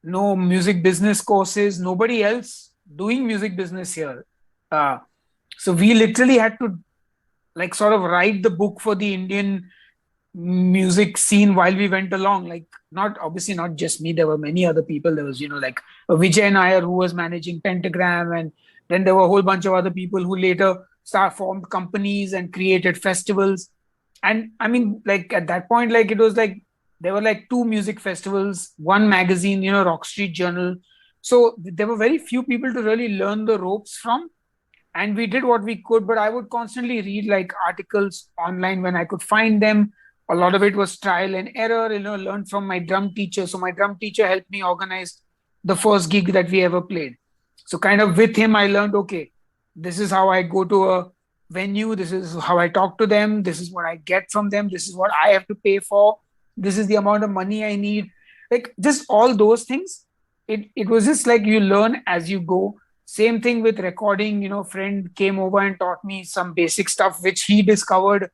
no music business courses, nobody else doing music business here. Uh, so we literally had to like sort of write the book for the Indian music scene while we went along. Like not obviously not just me, there were many other people. There was like Vijay Nair who was managing Pentagram, and then there were a whole bunch of other people who later formed companies and created festivals. And I mean, like at that point, like it was like there were like two music festivals, one magazine, Rock Street Journal. So there were very few people to really learn the ropes from, and we did what we could. But I would constantly read like articles online when I could find them. A lot of it was trial and error, learned from my drum teacher. So my drum teacher helped me organize the first gig that we ever played. So kind of with him I learned, okay, this is how I go to a venue, this is how I talk to them, this is what I get from them, this is what I have to pay for, this is the amount of money I need, like just all those things. It was just like you learn as you go. Same thing with recording. Friend came over and taught me some basic stuff which he discovered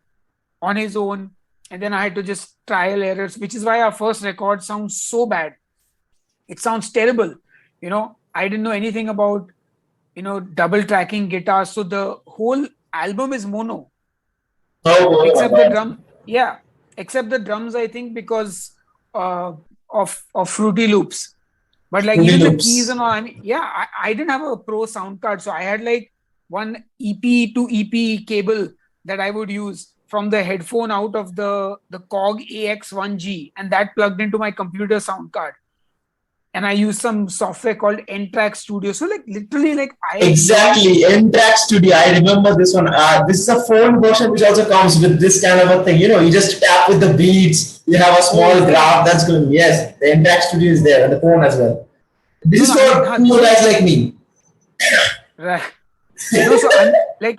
on his own, and then I had to just trial errors, which is why our first record sounds so bad. It sounds terrible. I didn't know anything about double tracking guitars, so the whole album is mono Oh my except the God, drum. Yeah, except the drums, I think, because uh, of Fruity Loops. But like Fruity even the keys and Loops. all, I mean, yeah, I didn't have a pro sound card, so I had like one EP to EP cable that I would use from the headphone out of the COG AX1G, and that plugged into my computer sound card. And I used some software called N-Track Studio. So like literally, like I learned. Exactly, Intact Studio. I remember this one. This is a phone version which also comes with this kind of a thing. You just tap with the beats. You have a Oh, small is there? graph that's going. Yes, the Intact Studio is there and the phone as well. This No, is no. I mean, for this cool was guys like me. right. No, so I'm like,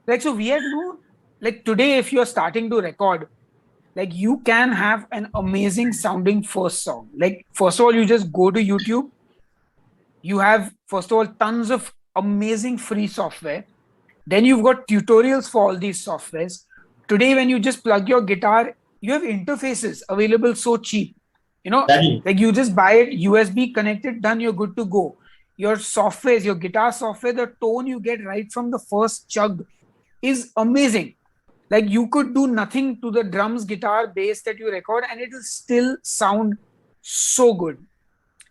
like so we had no, like today if you're starting to record, like you can have an amazing sounding first song. Like first of all, you just go to YouTube. You have first of all tons of amazing free software. Then you've got tutorials for all these softwares. Today, when you just plug your guitar, you have interfaces available so cheap. Exactly. Like you just buy it, USB connected, done, you're good to go. Your softwares, your guitar software, the tone you get right from the first chug is amazing. Like you could do nothing to the drums, guitar, bass that you record, and it will still sound so good.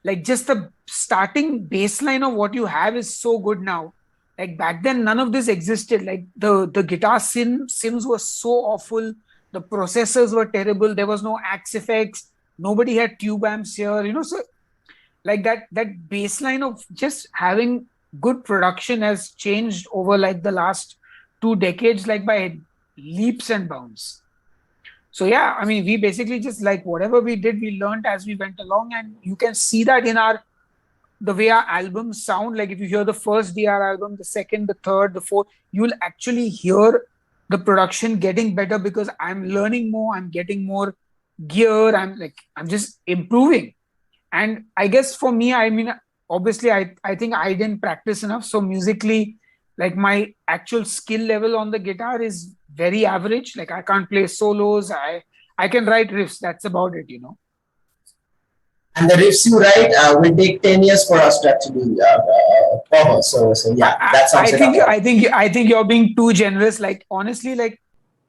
Like just the starting baseline of what you have is so good now. Like back then none of this existed. Like the guitar sims were so awful, the processors were terrible, there was no axe effects, nobody had tube amps here. So like that baseline of just having good production has changed over like the last 2 decades, like by leaps and bounds. So yeah, I mean, we basically just like whatever we did, we learned as we went along, and you can see that in our the way our albums sound. Like if you hear the first DR album, the second, the third, the fourth, you'll actually hear the production getting better because I'm learning more, I'm getting more gear, I'm just improving. And I guess for me, I mean, obviously I think I didn't practice enough. So musically, like my actual skill level on the guitar is very average. Like I can't play solos. I can write riffs. That's about it. And the riffs you write will take 10 years for us to actually cover. So yeah, that I sounds think enough. I think you're being too generous. Like honestly, like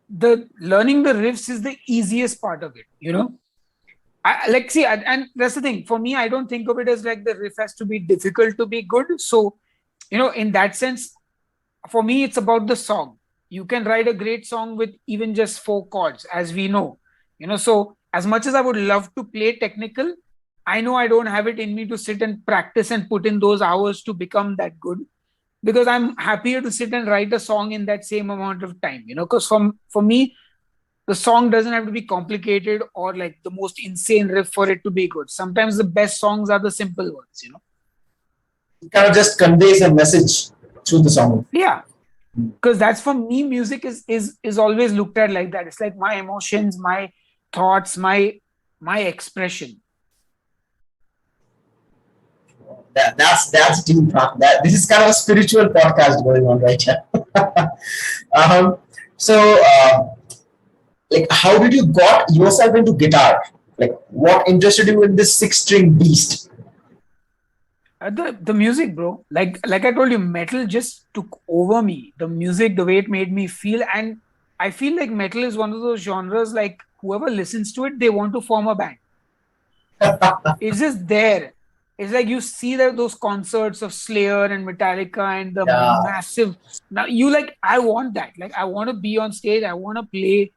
the learning the riffs is the easiest part of it. I like see, and that's the thing. For me, I don't think of it as like the riff has to be difficult to be good. So, in that sense, for me, it's about the song. You can write a great song with even just 4 chords, as we know. So as much as I would love to play technical, I know I don't have it in me to sit and practice and put in those hours to become that good. Because I'm happier to sit and write a song in that same amount of time. Because for me, the song doesn't have to be complicated or like the most insane riff for it to be good. Sometimes the best songs are the simple ones. It kind of just conveys a message through the song. Yeah, because that's for me, music is always looked at like that. It's like my emotions, my thoughts, my expression. That's deep. That this is kind of a spiritual podcast going on right here. um, so, like, how did you got yourself into guitar? Like, what interested you in this six-string beast? The music, bro. Like I told you, metal just took over me. The music, the way it made me feel, and I feel like metal is one of those genres. Like whoever listens to it, they want to form a band. It's just there. It's like you see that those concerts of Slayer and Metallica and the Yeah, massive. Now you like, I want that. Like I want to be on stage. I want to play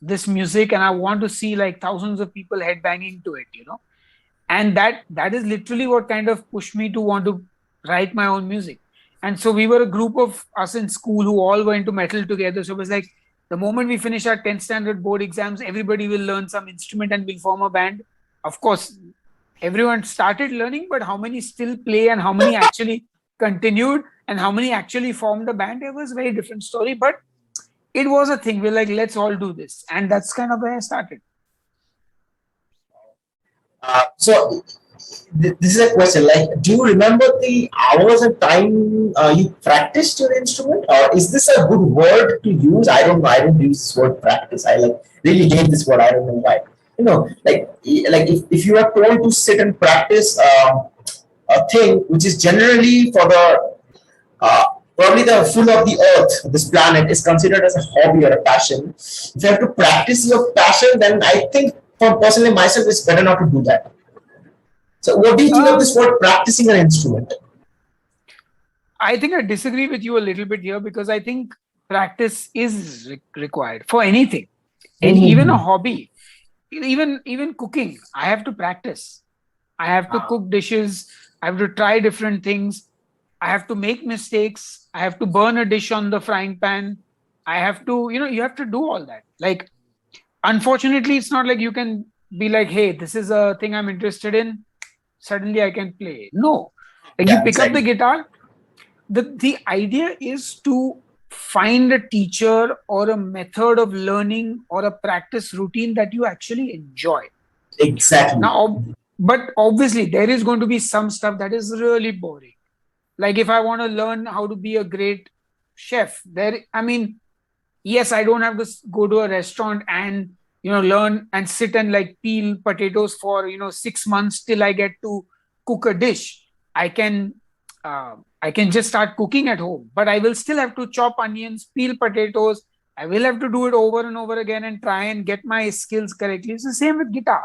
this music, and I want to see like thousands of people headbanging to it. And that is literally what kind of pushed me to want to write my own music. And so we were a group of us in school who all went to metal together. So it was like the moment we finish our 10th standard board exams, everybody will learn some instrument and we'll form a band. Of course, everyone started learning, but how many still play and how many actually continued and how many actually formed a band, it was a very different story. But it was a thing. We're like, let's all do this. And that's kind of where I started. so this is a question. Like, do you remember the hours and time you practiced your instrument, or is this a good word to use? I don't know. I don't use this word practice. I like really hate this word. I don't know why. Like if you are told to sit and practice a thing which is generally for the uh, probably the full of the earth, this planet is considered as a hobby or a passion. If you have to practice your passion, then I think for personally myself, it's better not to do that. So, what do you think of this Um, word practicing an instrument? I think I disagree with you a little bit here because I think practice is required for anything, and even a Mm-hmm. hobby, even cooking. I have to practice. I have to cook dishes. I have to try different things. I have to make mistakes. I have to burn a dish on the frying pan. I have to, you have to do all that. Like, unfortunately, it's not like you can be like, hey, this is a thing I'm interested in. Suddenly I can play. No. Like you Yeah, pick up the exactly. guitar, the idea is to find a teacher or a method of learning or a practice routine that you actually enjoy. Exactly. Now, but obviously, there is going to be some stuff that is really boring. Like if I want to learn how to be a great chef, I mean, yes, I don't have to go to a restaurant and learn and sit and like peel potatoes for 6 months till I get to cook a dish. I can just start cooking at home, but I will still have to chop onions, peel potatoes. I will have to do it over and over again and try and get my skills correctly. It's the same with guitar.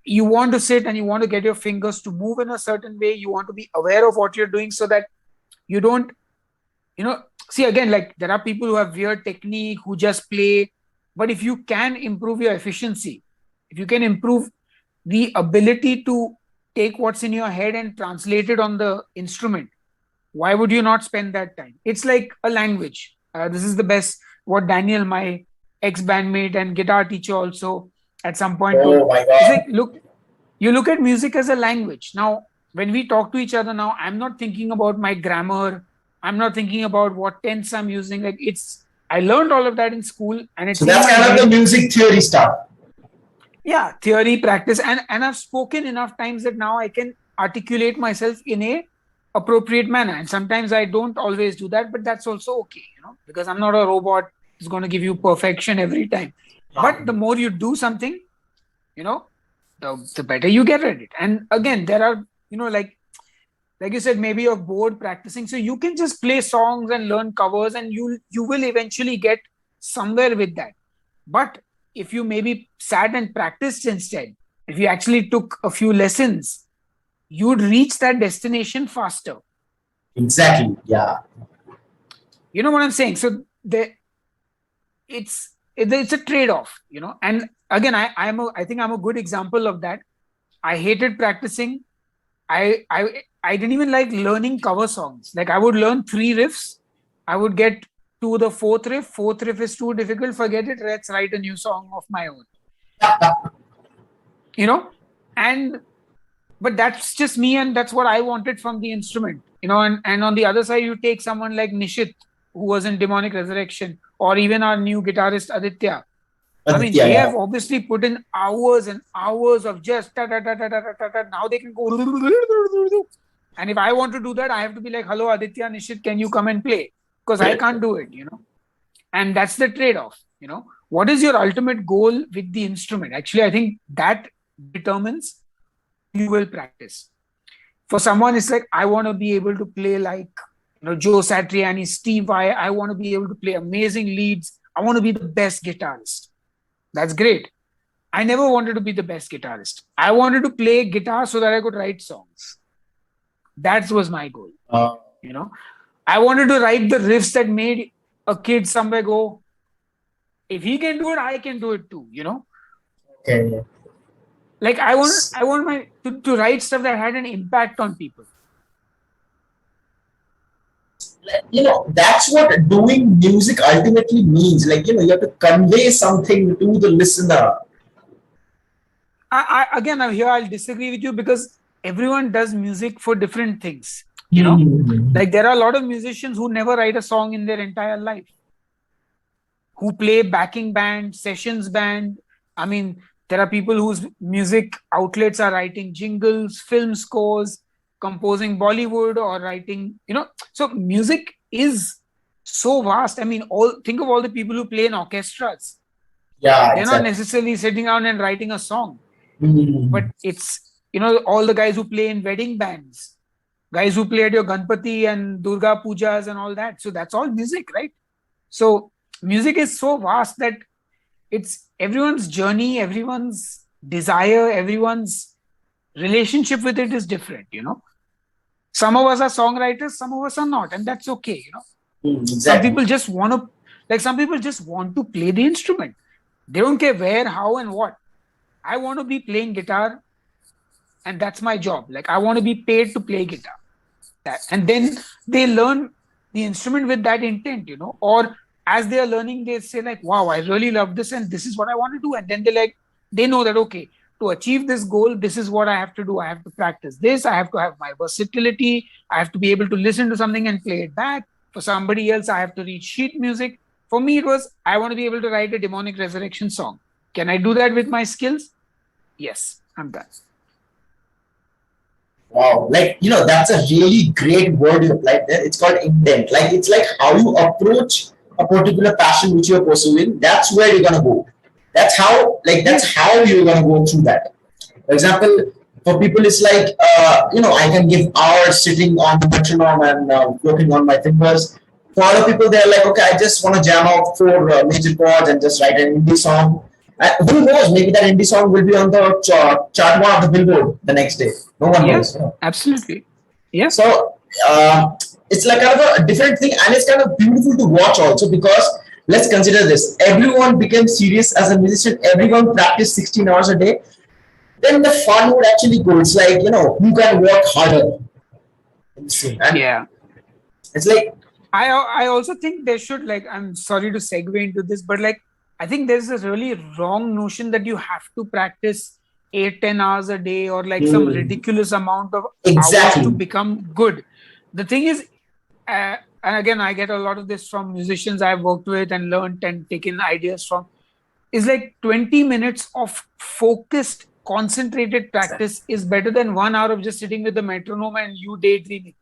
You want to sit and you want to get your fingers to move in a certain way. You want to be aware of what you're doing so that you don't see, again, like there are people who have weird technique who just play. But if you can improve your efficiency, if you can improve the ability to take what's in your head and translate it on the instrument, why would you not spend that time? It's like a language. This is the best what Daniel, my ex-bandmate and guitar teacher also at some point told. Oh my It's like, God. look, you look at music as a language. Now, when we talk to each other now, I'm not thinking about my grammar. I'm not thinking about what tense I'm using. Like I learned all of that in school and So it's in that's my kind of the head. music theory stuff. Yeah, theory, practice, and I've spoken enough times that now I can articulate myself in a appropriate manner. And sometimes I don't always do that, but that's also okay, because I'm not a robot who's going to give you perfection every time. But the more you do something, the better you get at it. And again, there are, like you said, maybe you're bored practicing, so you can just play songs and learn covers, and you will eventually get somewhere with that. But if you maybe sat and practiced instead, if you actually took a few lessons, you'd reach that destination faster. Exactly. Yeah. You know what I'm saying? So it's a trade-off, and again, I think I'm a good example of that. I hated practicing. I didn't even like learning cover songs. Like I would learn 3 riffs. I would get to the fourth riff. Fourth riff is too difficult. Forget it. Let's write a new song of my own. But that's just me, and that's what I wanted from the instrument. And on the other side, you take someone like Nishit, who was in Demonic Resurrection, or even our new guitarist Aditya. I mean, they have obviously put in hours and hours of just ta ta ta ta ta ta ta. Now they can go. And if I want to do that, I have to be like, hello, Aditya, Nishit, can you come and play? Because I can't do it, And that's the trade-off, What is your ultimate goal with the instrument? Actually, I think that determines you will practice. For someone, it's like, I want to be able to play like, Joe Satriani, Steve Vai. I want to be able to play amazing leads. I want to be the best guitarist. That's great. I never wanted to be the best guitarist. I wanted to play guitar so that I could write songs. That was my goal. I wanted to write the riffs that made a kid somewhere go, if he can do it, I can do it too, Okay. Like I want to write stuff that had an impact on people. That's what doing music ultimately means. Like, you have to convey something to the listener. Again, I'll disagree with you because everyone does music for different things. Like there are a lot of musicians who never write a song in their entire life, who play backing band, sessions band. I mean, there are people whose music outlets are writing jingles, film scores, composing Bollywood, or writing, so music is so vast. I mean, think of all the people who play in orchestras. Yeah, they're not necessarily sitting down and writing a song, but it's, all the guys who play in wedding bands, guys who play at your Ganpati and Durga Pujas and all that. So that's all music, right? So music is so vast that it's everyone's journey, everyone's desire, everyone's relationship with it is different, Some of us are songwriters, some of us are not, and that's okay, Exactly. Some people just want to play the instrument. They don't care where, how, and what. I want to be playing guitar, and that's my job. Like I want to be paid to play guitar. And then they learn the instrument with that intent, or as they are learning, they say like, wow, I really love this and this is what I want to do. And then they know that, okay, to achieve this goal, this is what I have to do. I have to practice this. I have to have my versatility. I have to be able to listen to something and play it back. For somebody else, I have to read sheet music. For me, it was, I want to be able to write a Demonic Resurrection song. Can I do that with my skills? Yes, I'm done. Wow, like, that's a really great word you applied there. It's called intent. Like, it's like how you approach a particular passion which you're pursuing. That's where you're gonna go. That's how you're gonna go through that. For example, for people, it's like, I can give hours sitting on the metronome and working on my fingers. For other people, they're like, okay, I just want to jam out 4 major chords and just write an indie song. Who knows? Maybe that indie song will be on the chart 1 of the Billboard the next day. No one knows. Absolutely. Yeah. So it's like kind of a different thing, and it's kind of beautiful to watch also, because let's consider this: everyone became serious as a musician. Everyone practiced 16 hours a day. then the fun would actually go. It's like, who can work harder in the scene. And Yeah. it's like, I also think there should, like, I'm sorry to segue into this, but like I think there's a really wrong notion that you have to practice 8-10 hours a day or like some mm, ridiculous amount of hours to exactly, become good. The thing is, and again, I get a lot of this from musicians I've worked with and learned and taken ideas from, is like 20 minutes of focused, concentrated exactly, practice is better than 1 hour of just sitting with the metronome and you daydreaming,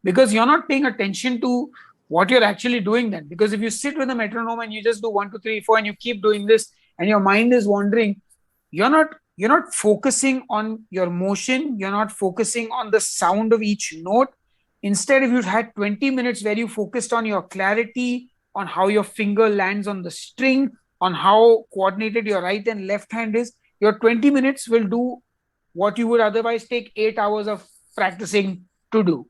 because you're not paying attention to what you're actually doing then. Because if you sit with a metronome and you just do 1 2 3 4 and you keep doing this and your mind is wandering, you're not focusing on your motion, you're not focusing on the sound of each note. Instead, if you had 20 minutes where you focused on your clarity, on how your finger lands on the string, on how coordinated your right and left hand is, your 20 minutes will do what you would otherwise take 8 hours of practicing to do.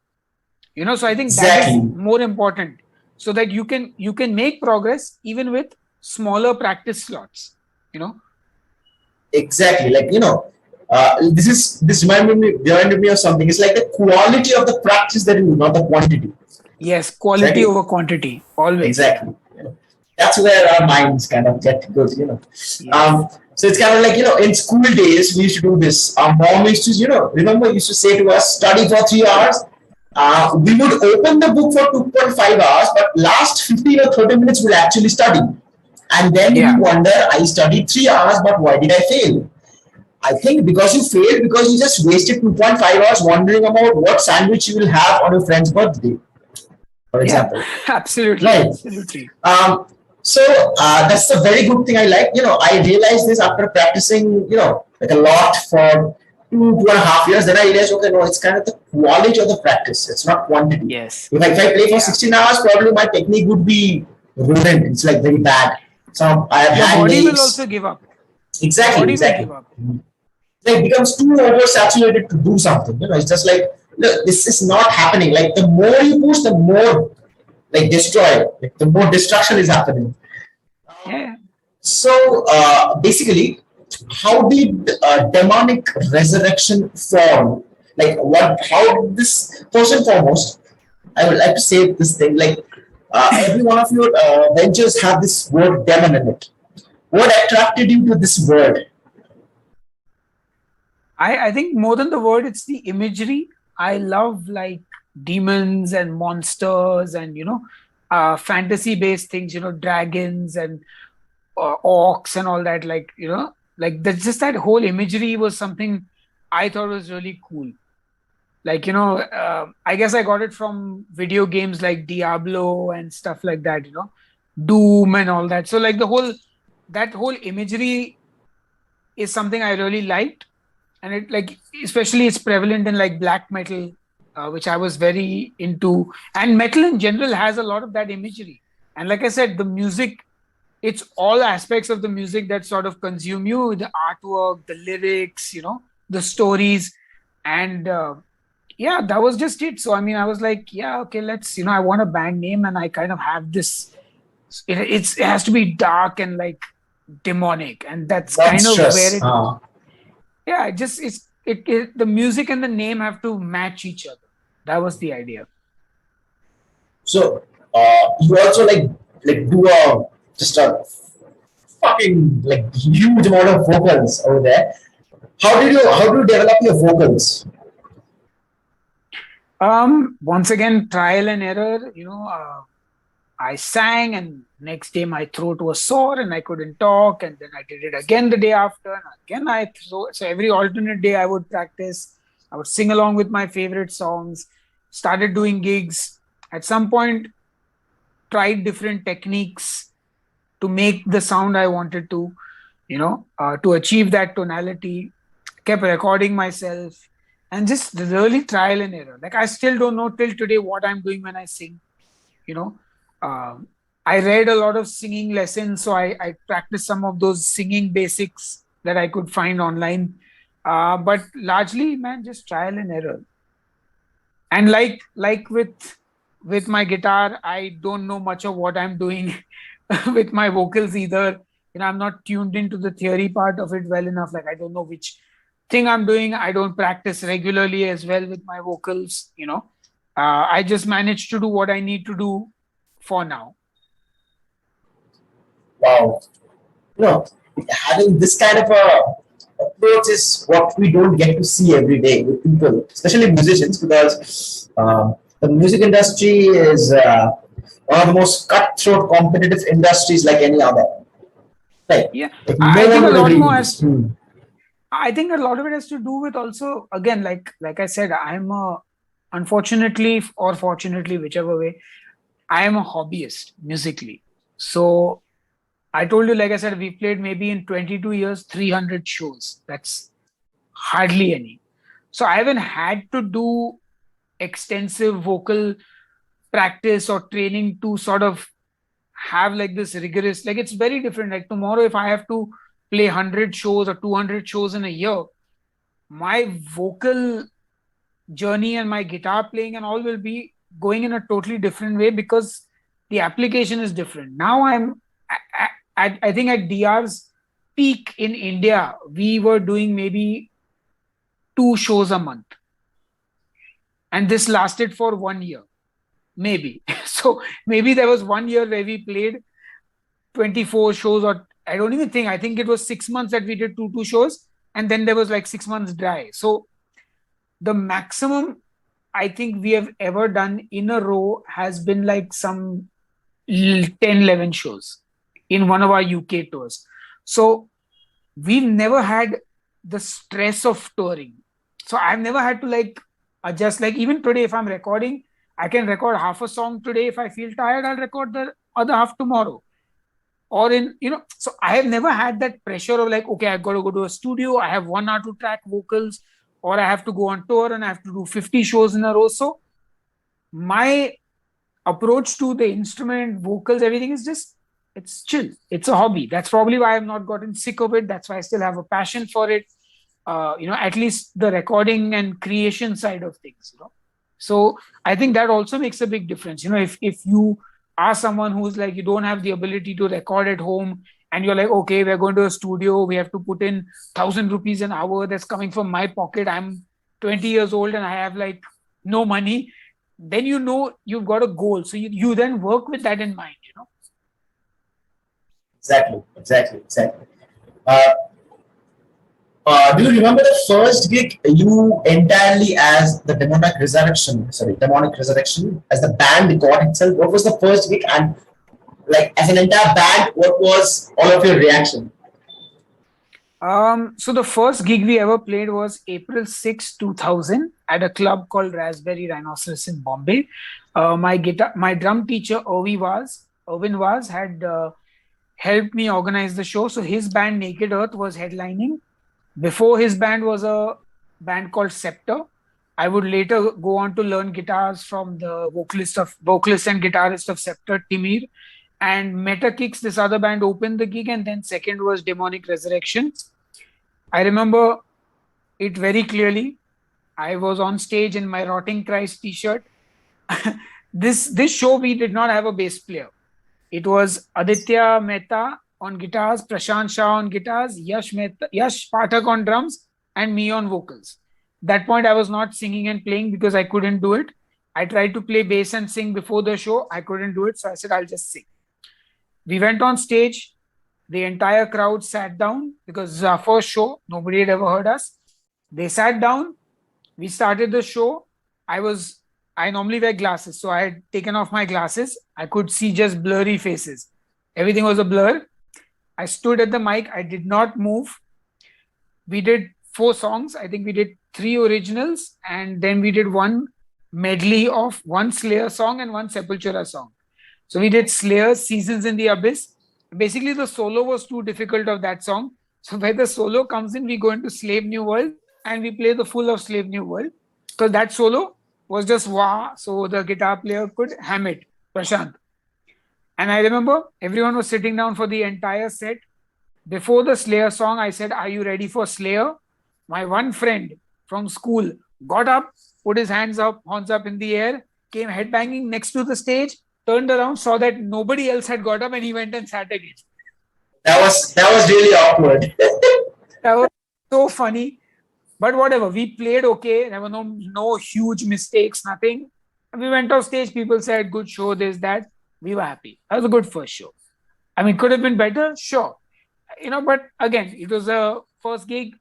So I think that is exactly, more important, so that you can make progress even with smaller practice slots. you know exactly. Like, this reminded me of something. It's like the quality of the practice that you do, not the quantity. yes, quality Exactly, over quantity always. exactly. That's where our minds kind of get good. Yes. So it's kind of like, in school days, we used to do this. Our mom used to, remember, used to say to us, study for 3 hours. We would open the book for 2.5 hours, but last 15 or 30 minutes we'll actually study. And then we Yeah. wonder, I studied 3 hours, but why did I fail? I think because you failed, because you just wasted 2.5 hours wondering about what sandwich you will have on your friend's birthday, for Yeah. example. Absolutely. Right. Absolutely. Um, so that's a very good thing I like. I realized this after practicing, like a lot for 2.5 years. Then I realized, okay, no, it's kind of the quality of the practice. It's not quantity. Yes. If I play for Yeah. 16 hours, probably my technique would be ruined. It's like very bad. So I have Your hand body will also aches. give up. Your Exactly, body will exactly. give up. Like becomes too oversaturated to do something. It's just like, look, this is not happening. Like the more you push, the more like destroy, like the more destruction is happening. Yeah. So basically, how did demonic resurrection form? Like what? How did this? First and foremost, I would like to say this thing. Like every one of your ventures have this word demon in it. What attracted you to this word? I think more than the word, it's the imagery. I love like demons and monsters and fantasy based things, dragons and orcs and all that. Like that's just, that whole imagery was something I thought was really cool. Like, I guess I got it from video games like Diablo and stuff like that, Doom and all that. So like that whole imagery is something I really liked. And it, like, especially it's prevalent in like black metal, which I was very into. And metal in general has a lot of that imagery. And like I said, the music, it's all aspects of the music that sort of consume you, the artwork, the lyrics, the stories. And yeah, that was just it. So I mean, I was like, yeah, okay, let's, I want a band name, and I kind of have this. It has to be dark and like demonic, and that's Not kind of where stress. it. Yeah, it just the music and the name have to match each other. That was the idea. So you also like do a just a fucking like huge amount of vocals over there. How do you develop your vocals? Once again, trial and error. I sang, and next day my throat was sore and I couldn't talk, and then I did it again the day after, and again so every alternate day I would practice. I would sing along with my favorite songs. Started doing gigs. At some point, tried different techniques to make the sound I wanted to achieve that tonality. Kept recording myself, and just really trial and error. Like I still don't know till today what I'm doing when I sing. You know, um, I read a lot of singing lessons, so I practiced some of those singing basics that I could find online. But largely, man, just trial and error. And like with my guitar, I don't know much of what I'm doing with my vocals either. I'm not tuned into the theory part of it well enough. Like I don't know which thing I'm doing. I don't practice regularly as well with my vocals. I just manage to do what I need to do for now. Wow. No, having this kind of a approach is what we don't get to see every day with people, especially musicians, because the music industry is one of the most cutthroat competitive industries like any other. Right. Yeah, Like I no think one a will lot agree more with has. this. Hmm. I think a lot of it has to do with also, again, like I said, I'm a, unfortunately or fortunately, whichever way, I am a hobbyist musically. So I told you, like I said, we played maybe in 22 years 300 shows. That's hardly any. So I haven't had to do extensive vocal practice or training to sort of have like this rigorous, like it's very different. Like tomorrow, if I have to play 100 shows or 200 shows in a year, my vocal journey and my guitar playing and all will be going in a totally different way because the application is different. Now I think at DR's peak in India, we were doing maybe 2 shows a month. And this lasted for 1 year, maybe. So maybe there was 1 year where we played 24 shows, or I don't even think, I think it was 6 months that we did two shows. And then there was like 6 months dry. So the maximum I think we have ever done in a row has been like some 10, 11 shows in one of our UK tours. So we've never had the stress of touring. So I've never had to like adjust. Like even today, if I'm recording, I can record half a song today. If I feel tired, I'll record the other half tomorrow. Or so I have never had that pressure of like, okay, I've got to go to a studio. I have 1 hour to track vocals, or I have to go on tour and I have to do 50 shows in a row. So my approach to the instrument, vocals, everything is just, it's chill. It's a hobby. That's probably why I've not gotten sick of it. That's why I still have a passion for it. At least the recording and creation side of things. So I think that also makes a big difference. If you are someone who's like, you don't have the ability to record at home, and you're like, okay, we're going to a studio, we have to put in 1,000 rupees an hour that's coming from my pocket. I'm 20 years old and I have like no money. Then you've got a goal. So you then work with that in mind. Exactly, exactly, exactly. Do you remember the first gig you entirely as the Demonic Resurrection, as the band got itself? What was the first gig, and like as an entire band, what was all of your reaction? So the first gig we ever played was April 6, 2000 at a club called Raspberry Rhinoceros in Bombay. My drum teacher, Irvin Vaz had helped me organize the show. So his band Naked Earth was headlining. Before his band was a band called Scepter. I would later go on to learn guitars from the vocalist and guitarist of Scepter, Timir. And Meta Kicks, this other band, opened the gig, and then second was Demonic Resurrection. I remember it very clearly. I was on stage in my Rotting Christ t-shirt. This show we did not have a bass player. It was Aditya Mehta on guitars, Prashant Shah on guitars, Yash Pathak on drums, and me on vocals. That point I was not singing and playing because I couldn't do it. I tried to play bass and sing before the show. I couldn't do it. So I said, I'll just sing. We went on stage. The entire crowd sat down because this is our first show. Nobody had ever heard us. They sat down. We started the show. I normally wear glasses, so I had taken off my glasses. I could see just blurry faces. Everything was a blur. I stood at the mic. I did not move. We did 4 songs. I think we did 3 originals, and then we did one medley of one Slayer song and one Sepultura song. So we did Slayer's Seasons in the Abyss. Basically, the solo was too difficult of that song. So where the solo comes in, we go into Slave New World and we play the full of Slave New World. Because that solo was just wah, so the guitar player could ham it, Prashant. And I remember everyone was sitting down for the entire set. Before the Slayer song, I said, are you ready for Slayer? My one friend from school got up, put his hands up in the air, came headbanging next to the stage, turned around, saw that nobody else had got up, and he went and sat again. That was really awkward. That was so funny. But whatever, we played okay. There were no huge mistakes, nothing. We went off stage. People said, "Good show." This that. We were happy. That was a good first show. I mean, could have been better, sure. But again, it was a first gig.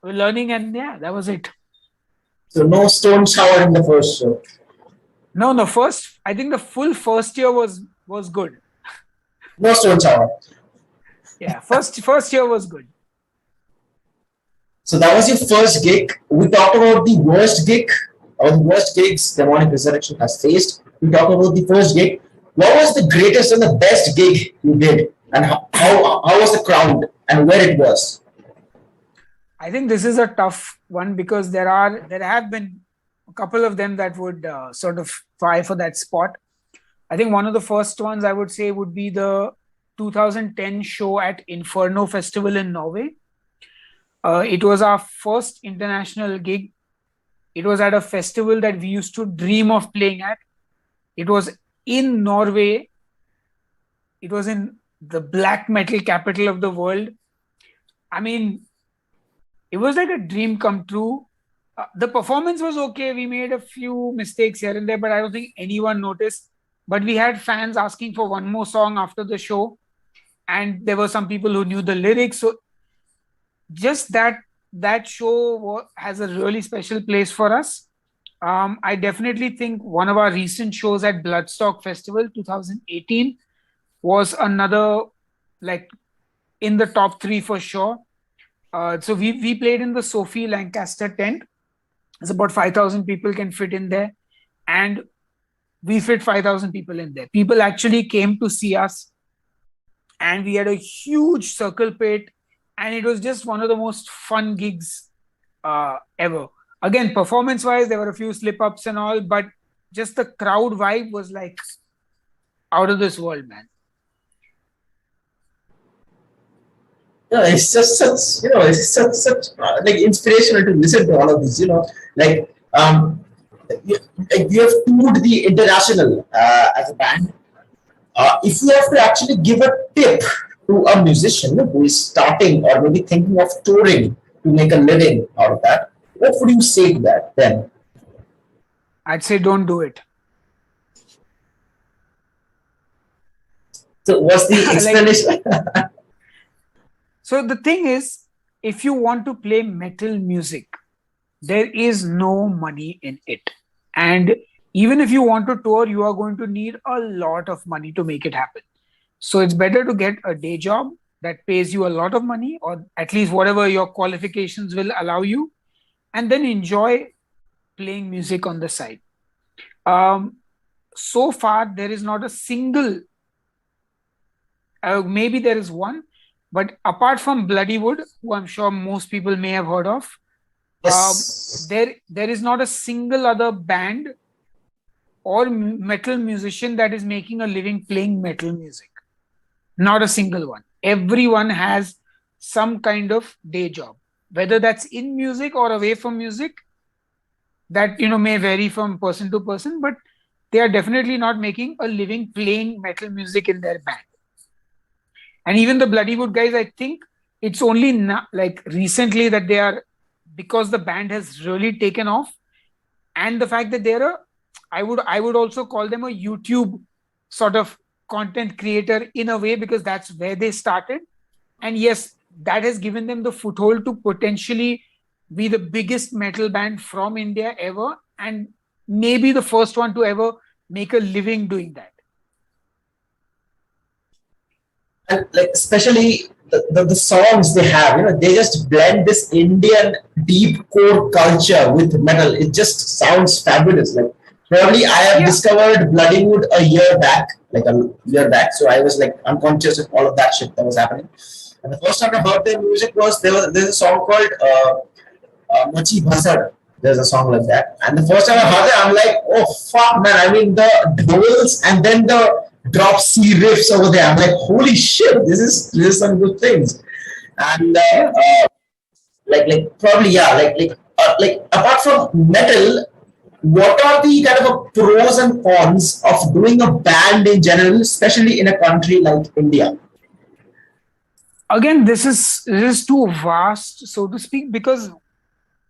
We're learning, and yeah, that was it. So no stone shower in the first show. No, the first. I think the full first year was good. No stone shower. Yeah, first year was good. So that was your first gig. We talked about the worst gig or the worst gigs Demonic Resurrection has faced. We talked about the first gig. What was the greatest and the best gig you did, and how was the crowd and where it was? I think this is a tough one because there have been a couple of them that would sort of vie for that spot. I think one of the first ones I would say would be the 2010 show at Inferno Festival in Norway. It was our first international gig. It was at a festival that we used to dream of playing at. It was in Norway. It was in the black metal capital of the world. I mean, it was like a dream come true. The performance was okay. We made a few mistakes here and there, but I don't think anyone noticed. But we had fans asking for one more song after the show. And there were some people who knew the lyrics. So just that show has a really special place for us. I definitely think one of our recent shows at Bloodstock Festival 2018 was another, like, in the top 3 for sure. So we played in the Sophie Lancaster tent. It's about 5,000 people can fit in there, and we fit 5,000 people in there. People actually came to see us, and we had a huge circle pit, and it was just one of the most fun gigs ever. Again, performance-wise, there were a few slip-ups and all, but just the crowd vibe was like out of this world, man. No, it's just such, it's such like inspirational to listen to all of this. Like you, you have toured the international as a band. If you have to actually give a tip to a musician who is starting or maybe thinking of touring to make a living out of that, what would you say to that then? I'd say don't do it. So what's the explanation? So the thing is, if you want to play metal music, there is no money in it. And even if you want to tour, you are going to need a lot of money to make it happen. So it's better to get a day job that pays you a lot of money, or at least whatever your qualifications will allow you, and then enjoy playing music on the side. So far, there is not a single, maybe there is one, but apart from Bloodywood, who I'm sure most people may have heard of, Yes. there is not a single other band or metal musician that is making a living playing metal music. Not a single one. Everyone has some kind of day job, whether that's in music or away from music. That may vary from person to person, but they are definitely not making a living playing metal music in their band. And even the Bloodywood guys, I think it's only like recently that they are, because the band has really taken off, and the fact that they're I would also call them a YouTube sort of content creator in a way, because that's where they started. And yes, that has given them the foothold to potentially be the biggest metal band from India ever, and maybe the first one to ever make a living doing that. And like especially the songs they have, they just blend this Indian deep core culture with metal. It just sounds fabulous. Like probably I have discovered Bloodywood a year back, so I was like unconscious of all of that shit that was happening. And the first time I heard their music was there's a song called Machi Bhasad. There's a song like that, and the first time I heard it, I'm like, oh fuck, man! I mean the dhols and then the drop C riffs over there. I'm like, holy shit, this is some good things. And like apart from metal, what are the kind of pros and cons of doing a band in general, especially in a country like India? Again, this is too vast, so to speak, because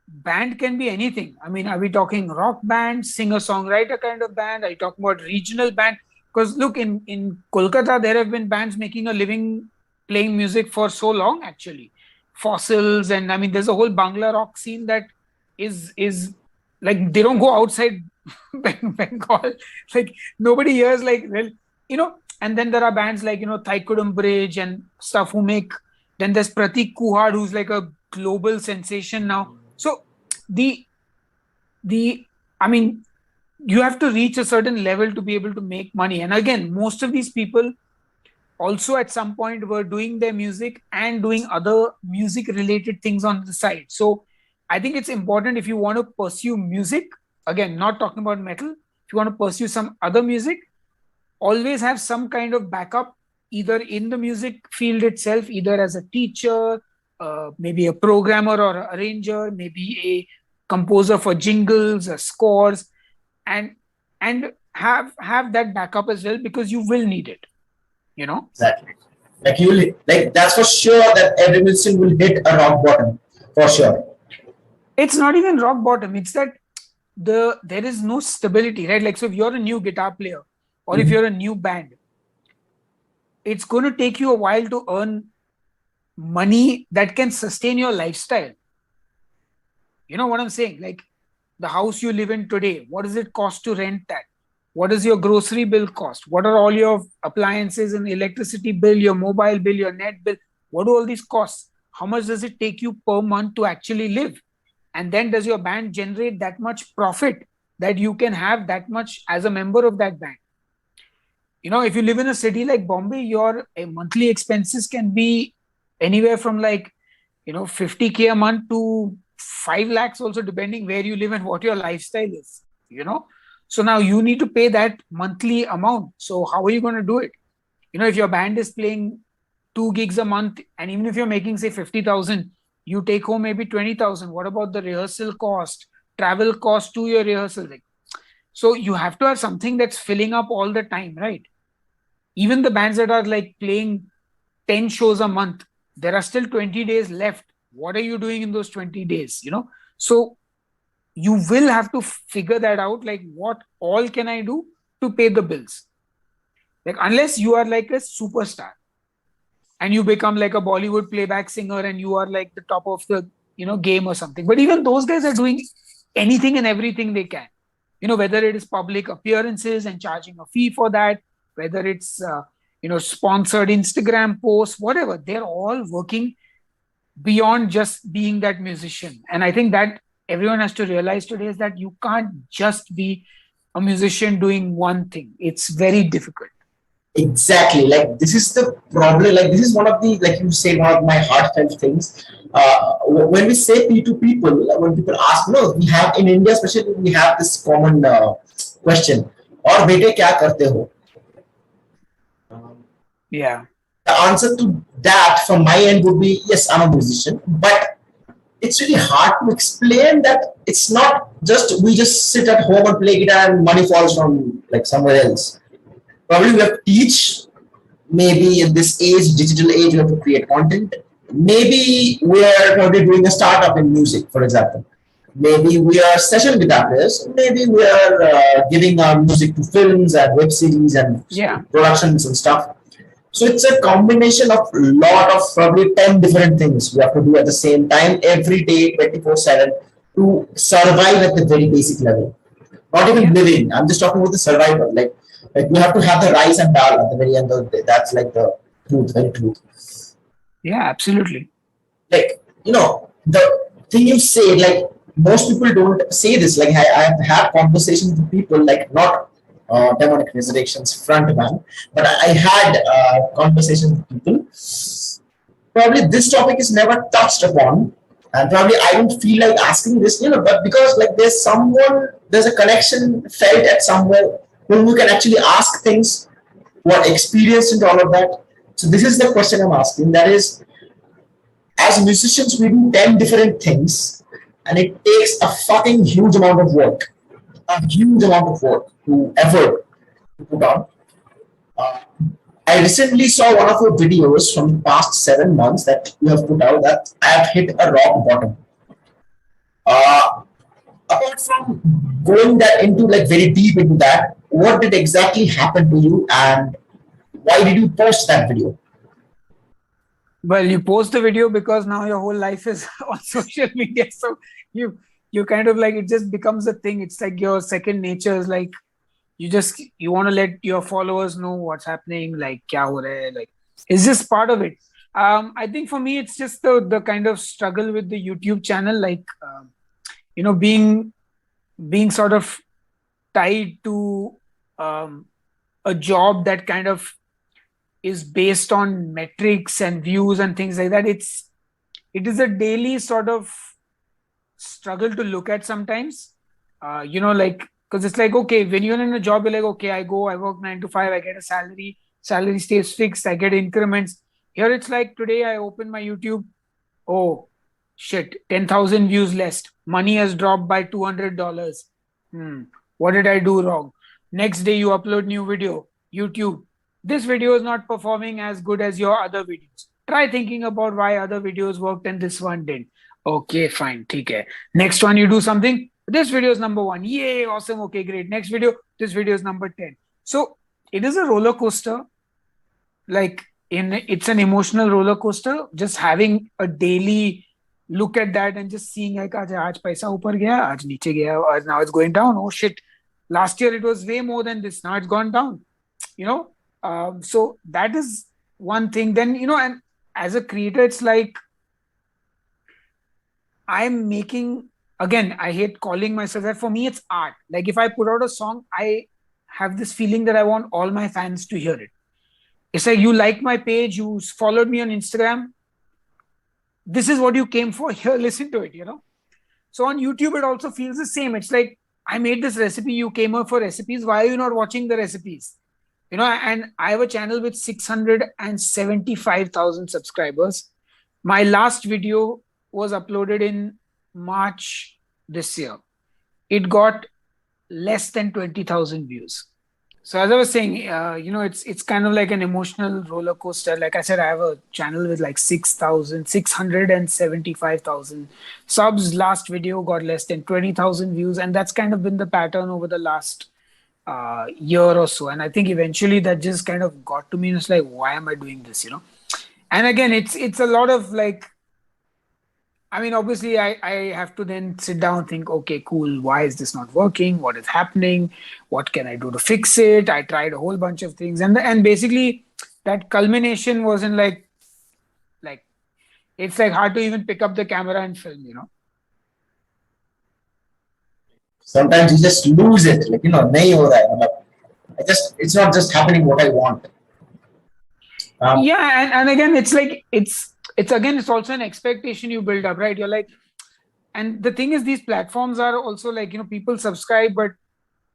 band can be anything. I mean, are we talking rock band, singer-songwriter kind of band? Are you talking about regional band? Because look, in Kolkata, there have been bands making a living playing music for so long, actually. Fossils, and I mean, there's a whole Bangla rock scene that is like they don't go outside Bengal. Like nobody hears like well, you know. And then there are bands like Thaikudum Bridge and stuff who make. Then there's Pratik Kuhad, who's like a global sensation now. So the the I mean, you have to reach a certain level to be able to make money. And again, most of these people also at some point were doing their music and doing other music related things on the side. So I think it's important, if you want to pursue music, again, not talking about metal, if you want to pursue some other music, always have some kind of backup, either in the music field itself, either as a teacher, maybe a programmer or an arranger, maybe a composer for jingles, scores, and have that backup as well, because you will need it. Exactly. Like you will, like that's for sure that every musician will hit a rock bottom for sure. It's not even rock bottom. It's that there is no stability, right? Like, so if you're a new guitar player or if you're a new band, it's going to take you a while to earn money that can sustain your lifestyle. You know what I'm saying? Like the house you live in today, what does it cost to rent that? What does your grocery bill cost? What are all your appliances and electricity bill, your mobile bill, your net bill? What do all these cost? How much does it take you per month to actually live? And then does your band generate that much profit that you can have that much as a member of that band? If you live in a city like Bombay, your monthly expenses can be anywhere from 50K a month to 5 lakhs also, depending where you live and what your lifestyle is. So now you need to pay that monthly amount. So how are you going to do it? If your band is playing 2 gigs a month, and even if you're making say 50,000, you take home maybe 20,000. What about the rehearsal cost, travel cost to your rehearsal? So you have to have something that's filling up all the time, right? Even the bands that are like playing 10 shows a month, there are still 20 days left. What are you doing in those 20 days? So you will have to figure that out. Like, what all can I do to pay the bills? Like, unless you are like a superstar and you become like a Bollywood playback singer and you are like the top of the, game or something. But even those guys are doing anything and everything they can, whether it is public appearances and charging a fee for that, whether it's, sponsored Instagram posts, whatever, they're all working beyond just being that musician. And I think that everyone has to realize today is that you can't just be a musician doing one thing. It's very difficult. Exactly. Like this is the problem. Like this is one of the, like you say, one of my heartfelt things. When we say P2 people, when people ask, no, we have in India, especially, we have this common question, or bete kya karte ho? Yeah. The answer to that from my end would be, yes, I'm a musician, but it's really hard to explain that it's not just, we just sit at home and play guitar and money falls from like somewhere else. Probably we have to teach, maybe in this age, digital age, we have to create content. Maybe we are probably doing a startup in music, for example. Maybe we are session guitar players. Maybe we are giving our music to films and web series and productions and stuff. So it's a combination of a lot of probably 10 different things we have to do at the same time, every day, 24/7, to survive at the very basic level. Not even living. I'm just talking about the survival. Like you have to have the rice and dal at the very end of the day. That's like the truth, very truth. Yeah, absolutely. Like, the thing you say, like most people don't say this. Like I have had conversations with people, like not Demonic Resurrection's frontman, but I had conversations with people. Probably this topic is never touched upon, and probably I don't feel like asking this, but because like there's a connection felt at somewhere whom you can actually ask things, who are experienced into all of that. So this is the question I'm asking. That is, as musicians, we do 10 different things, and it takes a fucking huge amount of work. A huge amount of work to effort to put on. I recently saw one of your videos from the past 7 months that you have put out, that I have hit a rock bottom. Uh, Apart from going that into like very deep into that, what did exactly happen to you, and why did you post that video? Well, you post the video because now your whole life is on social media. So you you kind of like, it just becomes a thing. It's like your second nature is like, you want to let your followers know what's happening, like kya ho raha hai, like it's just part of it. I think for me it's just the kind of struggle with the YouTube channel, like being sort of tied to um, a job that kind of is based on metrics and views and things like that. It is a daily sort of struggle to look at sometimes. Like, because it's like, okay, when you're in a job, you're like, okay, I work 9 to 5, I get a salary stays fixed, I get increments. Here it's like, today I open my YouTube, oh shit, 10,000 views less, money has dropped by $200. What did I do wrong? Next day you upload new video, YouTube, this video is not performing as good as your other videos. Try thinking about why other videos worked and this one didn't. Okay, fine, theek hai. Next one you do something, this video is number one, yay, awesome, okay, great. Next video, this video is number 10. So it is a roller coaster. Like, it's an emotional roller coaster, just having a daily look at that and just seeing like, aaj paisa upar gaya, aaj niche gaya, or now it's going down, oh shit, last year it was way more than this, now it's gone down. you know so that is one thing. Then, and as a creator, it's like, I'm making, again, I hate calling myself that. For me, it's art. Like, if I put out a song, I have this feeling that I want all my fans to hear it. It's like, you like my page, you followed me on Instagram, this is what you came for. Here, listen to it. So on YouTube, it also feels the same. It's like, I made this recipe, you came up for recipes, why are you not watching the recipes? And I have a channel with 675,000 subscribers. My last video was uploaded in March this year. It got less than 20,000 views. So as I was saying, it's kind of like an emotional roller coaster. Like I said, I have a channel with like 675,000 subs. Last video got less than 20,000 views, and that's kind of been the pattern over the last year or so. And I think eventually that just kind of got to me, and it's like, why am I doing this? And again, it's a lot of like, I mean, obviously, I have to then sit down and think, okay, cool, why is this not working? What is happening? What can I do to fix it? I tried a whole bunch of things. And basically, that culmination wasn't like, it's like hard to even pick up the camera and film. Sometimes you just lose it, like nahi ho raha hai. It's not just happening what I want. Yeah, and again, it's like, it's also an expectation you build up, right? You're like, and the thing is, these platforms are also like, people subscribe, but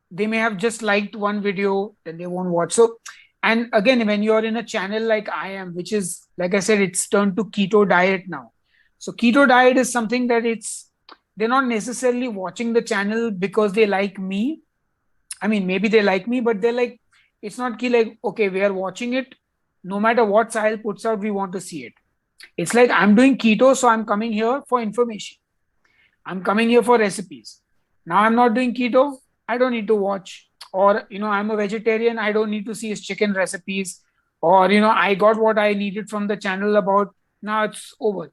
they may have just liked one video, then they won't watch. So, and again, when you're in a channel like I am, which is, like I said, it's turned to keto diet now. So keto diet is something that they're not necessarily watching the channel because they like me. I mean, maybe they like me, but they're like, it's not key, like, okay, we are watching it. No matter what Sahil puts out, we want to see it. It's like, I'm doing keto, so I'm coming here for information. I'm coming here for recipes. Now I'm not doing keto, I don't need to watch. Or, I'm a vegetarian, I don't need to see his chicken recipes. Or, I got what I needed from the channel about, now it's over.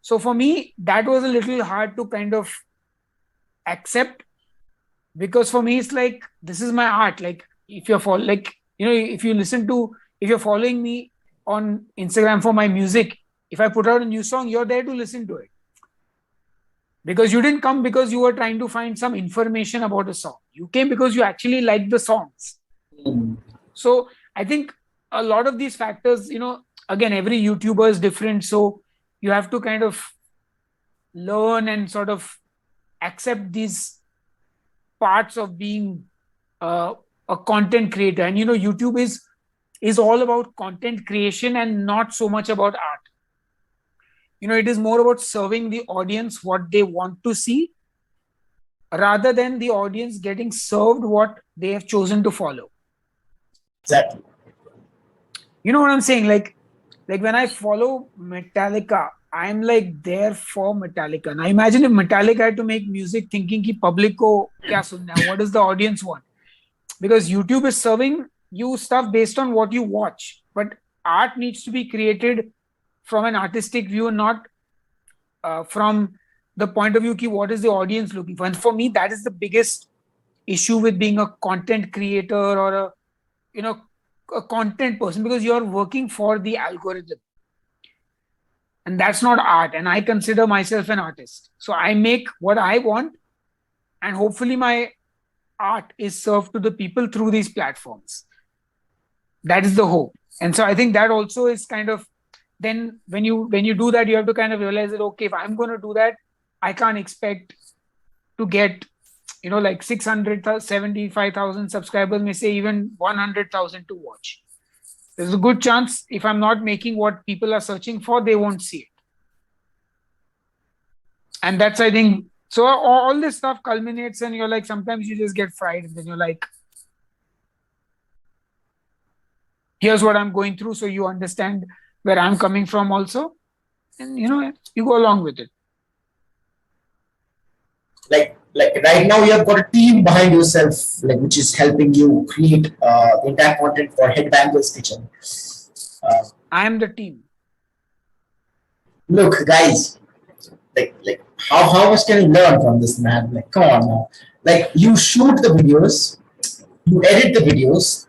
So for me, that was a little hard to kind of accept, because for me, it's like, this is my art. Like, if you're if you're following me on Instagram for my music, if I put out a new song, you're there to listen to it. Because you didn't come because you were trying to find some information about a song. You came because you actually liked the songs. So I think a lot of these factors, again, every YouTuber is different. So you have to kind of learn and sort of accept these parts of being a content creator. And, YouTube is all about content creation and not so much about art. It is more about serving the audience what they want to see, rather than the audience getting served what they have chosen to follow. Exactly. You know what I'm saying? Like when I follow Metallica, I'm like there for Metallica. Now imagine if Metallica had to make music thinking ki public ko kya sunna hai, what does the audience want? Because YouTube is serving you stuff based on what you watch. But art needs to be created from an artistic view, not from the point of view ki what is the audience looking for. And for me, that is the biggest issue with being a content creator or a you know a content person, because you're working for the algorithm, and that's not art. And I consider myself an artist, so I make what I want, and hopefully my art is served to the people through these platforms. That is the hope. And so I think that also is kind of, then when you do that, you have to kind of realize that, okay, if I'm going to do that, I can't expect to get like 675,000 subscribers, may say even 100,000 to watch. There's a good chance if I'm not making what people are searching for, they won't see it. And that's, I think, so all this stuff culminates, and you're like, sometimes you just get fried, and then you're like, here's what I'm going through, so you understand where I'm coming from also, and you go along with it. Like right now you have got a team behind yourself, like which is helping you create the entire content for Headbangers Kitchen. I am the team. Look, guys, like how much can you learn from this man? Like, come on now. Like, you shoot the videos, you edit the videos,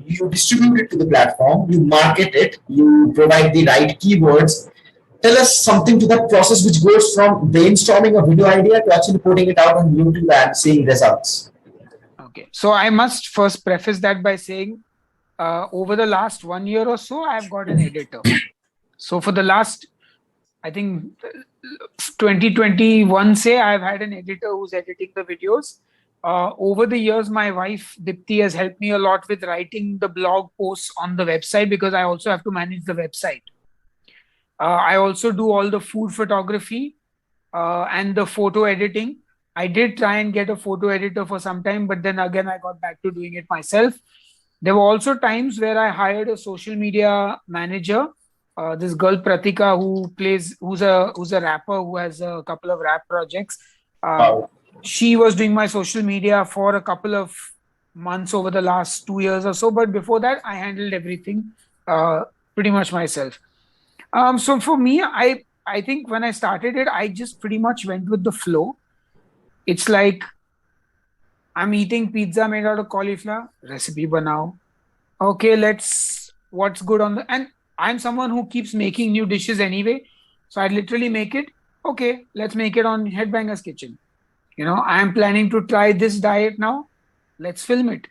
you distribute it to the platform, you market it, you provide the right keywords. Tell us something to that process which goes from brainstorming a video idea to actually putting it out on YouTube and seeing results. Okay, so I must first preface that by saying, over the last 1 year or so, I've got an editor. So for the last, I think, 2021, say, I've had an editor who's editing the videos. Over the years, my wife Dipti has helped me a lot with writing the blog posts on the website, because I also have to manage the website. I also do all the food photography and the photo editing. I did try and get a photo editor for some time, but then again, I got back to doing it myself. There were also times where I hired a social media manager. This girl Pratika, who's a rapper who has a couple of rap projects. She was doing my social media for a couple of months over the last 2 years or so. But before that, I handled everything pretty much myself. So for me, I think when I started it, I just pretty much went with the flow. It's like, I'm eating pizza made out of cauliflower, recipe banao. Okay, what's good on and I'm someone who keeps making new dishes anyway. So I literally make it. Okay, let's make it on Headbangers Kitchen. I am planning to try this diet now. Let's film it.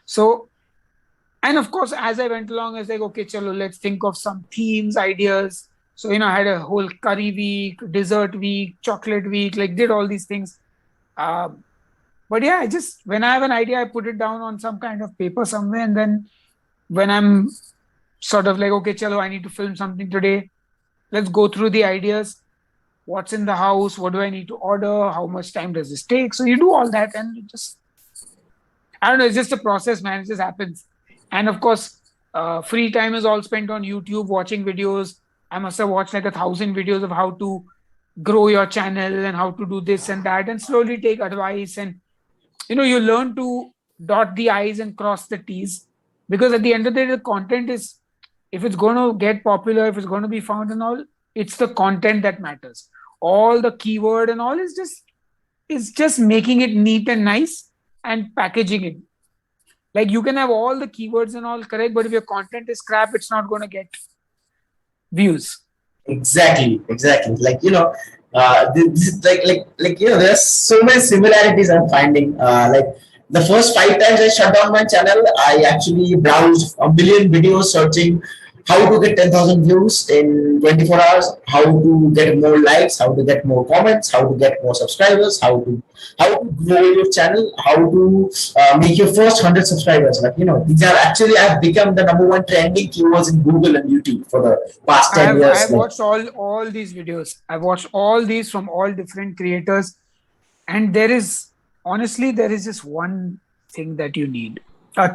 So, and of course, as I went along, I was like, okay, chalo, let's think of some themes, ideas. So, I had a whole curry week, dessert week, chocolate week, like did all these things. But yeah, when I have an idea, I put it down on some kind of paper somewhere. And then when I'm sort of like, okay, chalo, I need to film something today. Let's go through the ideas. What's in the house? What do I need to order? How much time does this take? So you do all that, and I don't know, it's just a process, man. It just happens. And of course, free time is all spent on YouTube watching videos. I must have watched like 1,000 videos of how to grow your channel and how to do this and that, and slowly take advice. And you learn to dot the I's and cross the T's, because at the end of the day, the content is, if it's going to get popular, if it's going to be found and all, it's the content that matters. All the keyword and all is just making it neat and nice and packaging it. Like, you can have all the keywords and all correct, but if your content is crap, it's not going to get views. Exactly. Like, there's so many similarities I'm finding. Like, the first 5 times I shut down my channel, I actually browsed a million videos searching how to get 10,000 views in 24 hours, how to get more likes, how to get more comments, how to get more subscribers, how to grow your channel, how to make your first 100 subscribers. Like, these are actually, I've become the #1 trending keywords in Google and YouTube for the past 10 years. I've watched all these videos. I've watched all these from all different creators. And there is just one thing that you need.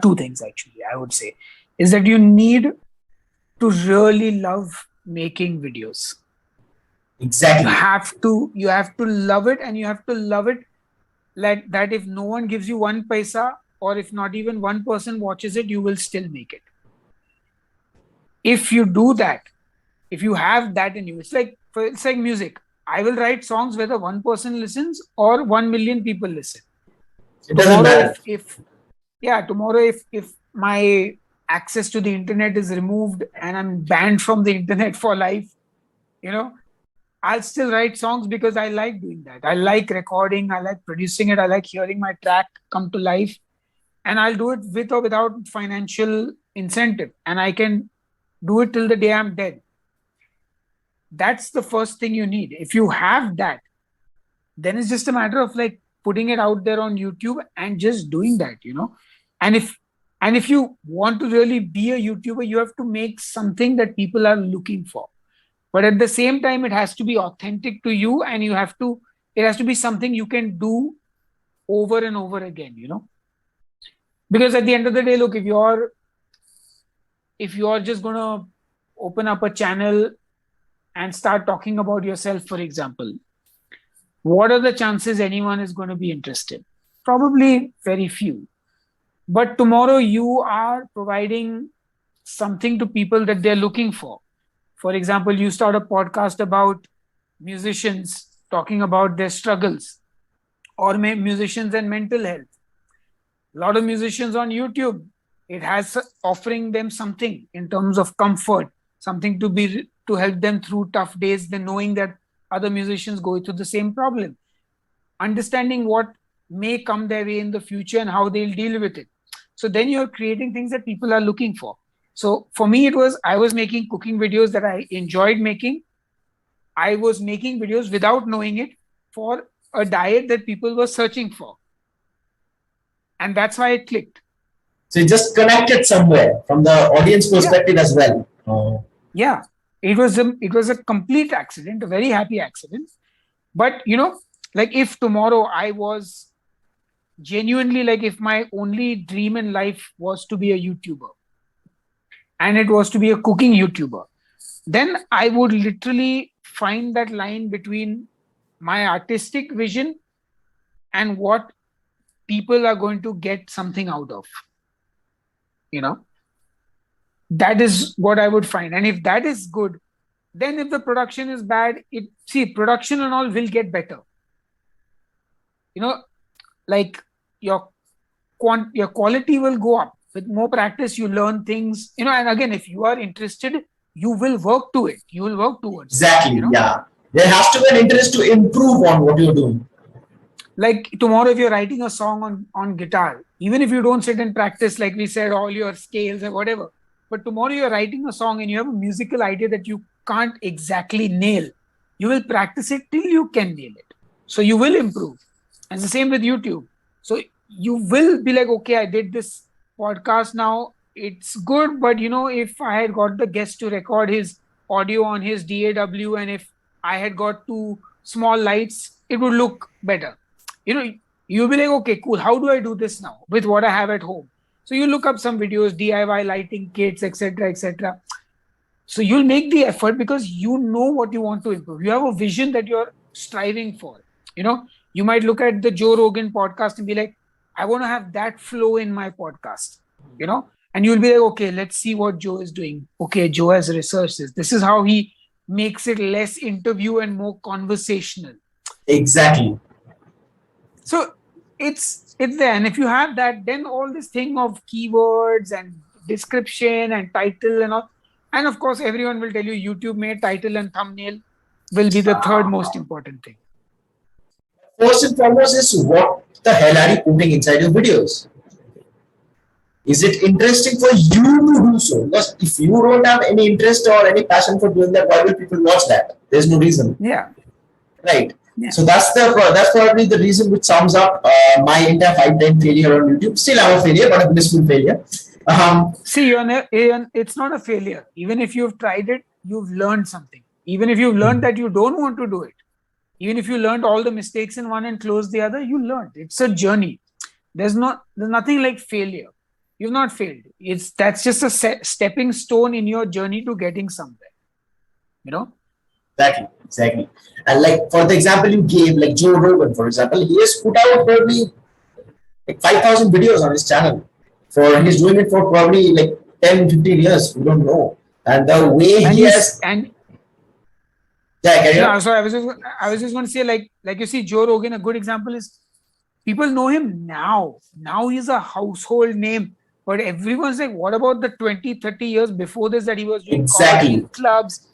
Two things, actually, I would say, is that you need to really love making videos. Exactly. You have to love it, and you have to love it like that. If no one gives you one paisa, or if not even one person watches it, you will still make it. If you do that, if you have that in you, it's like music. I will write songs whether one person listens or 1 million people listen. It doesn't Tomorrow, matter. if yeah, tomorrow if my access to the internet is removed and I'm banned from the internet for life, you know, I'll still write songs because I like doing that. I like recording, I like producing it, I like hearing my track come to life, and I'll do it with or without financial incentive, and I can do it till the day I'm dead. That's the first thing you need. If you have that, then it's just a matter of like putting it out there on YouTube and just doing that, And if you want to really be a YouTuber, you have to make something that people are looking for. But at the same time, it has to be authentic to you, and it has to be something you can do over and over again. Because at the end of the day, look, if you're just gonna open up a channel and start talking about yourself, for example, what are the chances anyone is going to be interested? Probably very few. But tomorrow you are providing something to people that they're looking for. For example, you start a podcast about musicians talking about their struggles, or musicians and mental health. A lot of musicians on YouTube, it has offering them something in terms of comfort, something to help them through tough days, then knowing that other musicians go through the same problem, understanding what may come their way in the future and how they'll deal with it. So then you're creating things that people are looking for. So for me, I was making cooking videos that I enjoyed making. I was making videos without knowing it for a diet that people were searching for. And that's why it clicked. So it just connected somewhere from the audience perspective as well. Oh. Yeah. It was a complete accident, a very happy accident. But like if tomorrow I was genuinely, like if my only dream in life was to be a YouTuber, and it was to be a cooking YouTuber, then I would literally find that line between my artistic vision and what people are going to get something out of. That is what I would find. And if that is good, then if the production is bad, production and all will get better. Like your quality will go up. With more practice, you learn things, and again, if you are interested, you will work to it. You will work towards exactly. Yeah. There has to be an interest to improve on what you're doing. Like tomorrow, if you're writing a song on guitar, even if you don't sit and practice, like we said, all your scales or whatever, but tomorrow you're writing a song and you have a musical idea that you can't exactly nail, you will practice it till you can nail it. So you will improve. And the same with YouTube. So you will be like, okay, I did this podcast now. It's good, but if I had got the guest to record his audio on his DAW, and if I had got 2 small lights, it would look better. You'll be like, okay, cool. How do I do this now with what I have at home? So you look up some videos, DIY lighting kits, etc., etc. So you'll make the effort because you know what you want to improve. You have a vision that you're striving for. You might look at the Joe Rogan podcast and be like, I want to have that flow in my podcast, and you'll be like, okay, let's see what Joe is doing. Okay, Joe has researched this. This is how he makes it less interview and more conversational. Exactly. So it's there. And if you have that, then all this thing of keywords and description and title and all, and of course, everyone will tell you YouTube made title and thumbnail will be the third most important thing. First and foremost is what the hell are you putting inside your videos? Is it interesting for you to do so? Because if you don't have any interest or any passion for doing that, why will people watch that? There's no reason. Yeah. Right. Yeah. So that's probably the reason which sums up my entire 5-10 failure on YouTube. Still, I'm a failure, but a blissful failure. See, it's not a failure. Even if you've tried it, you've learned something. Even if you've learned that you don't want to do it, even if you learned all the mistakes in one and closed the other, you learned. It's a journey. There's nothing like failure. You've not failed. That's just a stepping stone in your journey to getting somewhere. Exactly, exactly. And like for the example you gave, like Joe Rogan, for example, he has put out probably like 5,000 videos on his channel. For he's doing it for probably like 10, 15 years. We don't know. And the way And he has, and yeah, carry on. so I was just going to say, like you see Joe Rogan, a good example is people know him now. Now he's a household name. But everyone's like, what about the 20, 30 years before this that he was doing comedy in Exactly. clubs?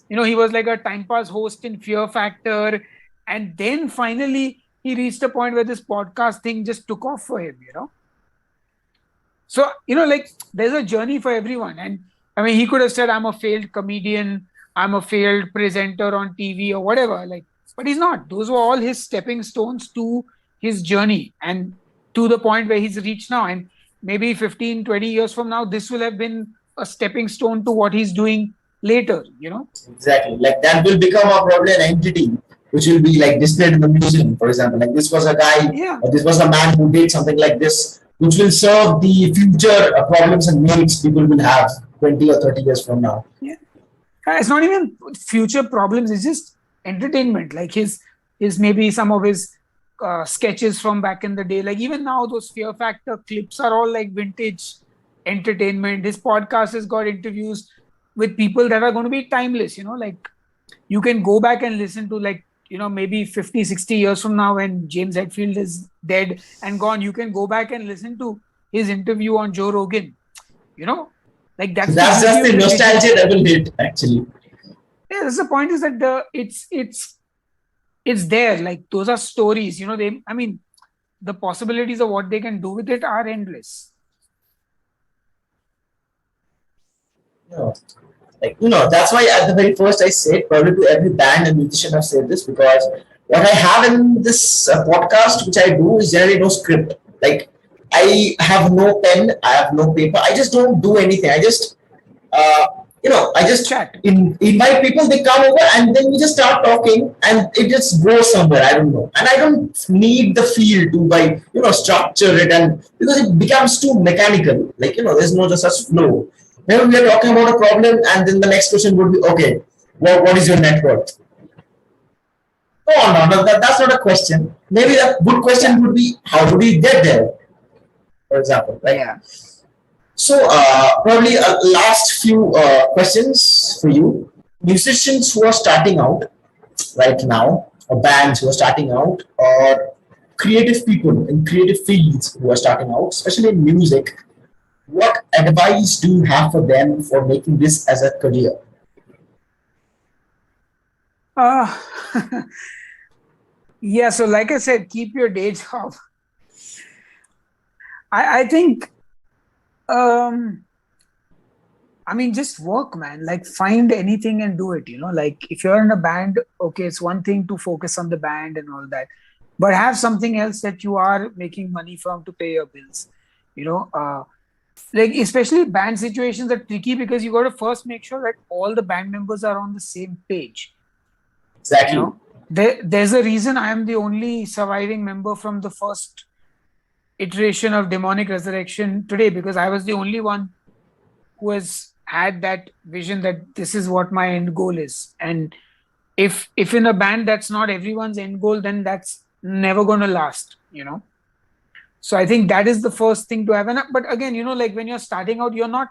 He was like a time pass host in Fear Factor. And then finally he reached a point where this podcast thing just took off for him. So, like there's a journey for everyone. And I mean, he could have said, I'm a failed comedian, I'm a failed presenter on TV or whatever. But he's not. Those were all his stepping stones to his journey and to the point where he's reached now. And maybe 15, 20 years from now, this will have been a stepping stone to what he's doing later. Exactly. Like that will become a probably an entity which will be like displayed in the museum, for example. Like this was a guy Yeah. or this was a man who did something like this, which will serve the future problems and needs people will have 20 or 30 years from now. Yeah. It's not even future problems, it's just entertainment. Like his maybe some of his sketches from back in the day. Like even now, those Fear Factor clips are all like vintage entertainment. His podcast has got interviews with people that are going to be timeless. Like you can go back and listen to like maybe 50, 60 years from now when James Hetfield is dead and gone, you can go back and listen to his interview on Joe Rogan. Like that's just the nostalgia level hit, actually. Yeah, that's the point, is that it's there. Like those are stories. The possibilities of what they can do with it are endless. That's why at the very first I said, probably to every band and musician I've said this, because what I have in this podcast, which I do, is generally no script. Like I have no pen, I have no paper, I just don't do anything. I just I just Chat. Invite people, they come over and then we just start talking and it just goes somewhere, I don't know. And I don't need the feel to structure it, and because it becomes too mechanical, like, there's no just such flow. Maybe we are talking about a problem and then the next question would be, okay, what is your net worth? No, that's not a question. Maybe a good question would be, how do we get there? For example, right? Yeah. So, probably last few questions for you. Musicians who are starting out right now, or bands who are starting out, or creative people in creative fields who are starting out, especially in music, what advice do you have for them for making this as a career? Yeah, so like I said, keep your day job. I think just work, man. Like find anything and do it, like if you're in a band, okay, it's one thing to focus on the band and all that, but have something else that you are making money from to pay your bills. Like especially band situations are tricky because you got to first make sure that all the band members are on the same page. Exactly. There's a reason I am the only surviving member from the first iteration of Demonic Resurrection today, because I was the only one who has had that vision that this is what my end goal is. And if in a band that's not everyone's end goal, then that's never going to last. So I think that is the first thing to have. But again, like when you're starting out, you're not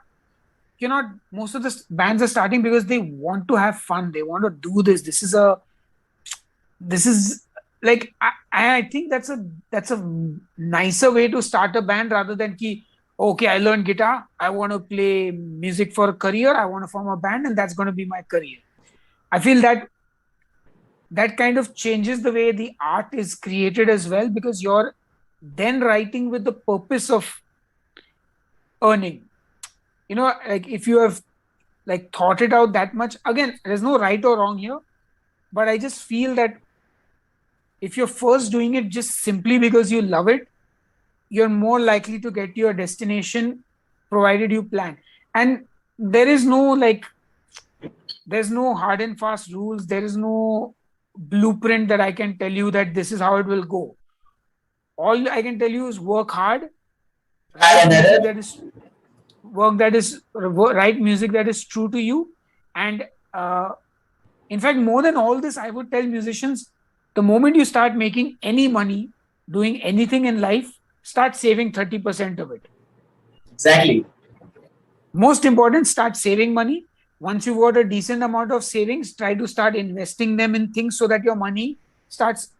most of the bands are starting because they want to have fun, they want to do this. This is like I think that's a nicer way to start a band, rather than okay, I learned guitar, I want to play music for a career, I want to form a band and that's going to be my career. I feel that kind of changes the way the art is created as well, because you're then writing with the purpose of earning. Like if you have like thought it out that much, again, there's no right or wrong here, but I just feel that if you're first doing it just simply because you love it, you're more likely to get to your destination provided you plan. And there's no hard and fast rules, there is no blueprint that I can tell you that this is how it will go. All I can tell you is work hard, write music that is true to you, and In fact, more than all this, I would tell musicians, the moment you start making any money, doing anything in life, start saving 30% of it. Exactly. Most important, start saving money. Once you've got a decent amount of savings, try to start investing them in things so that your money starts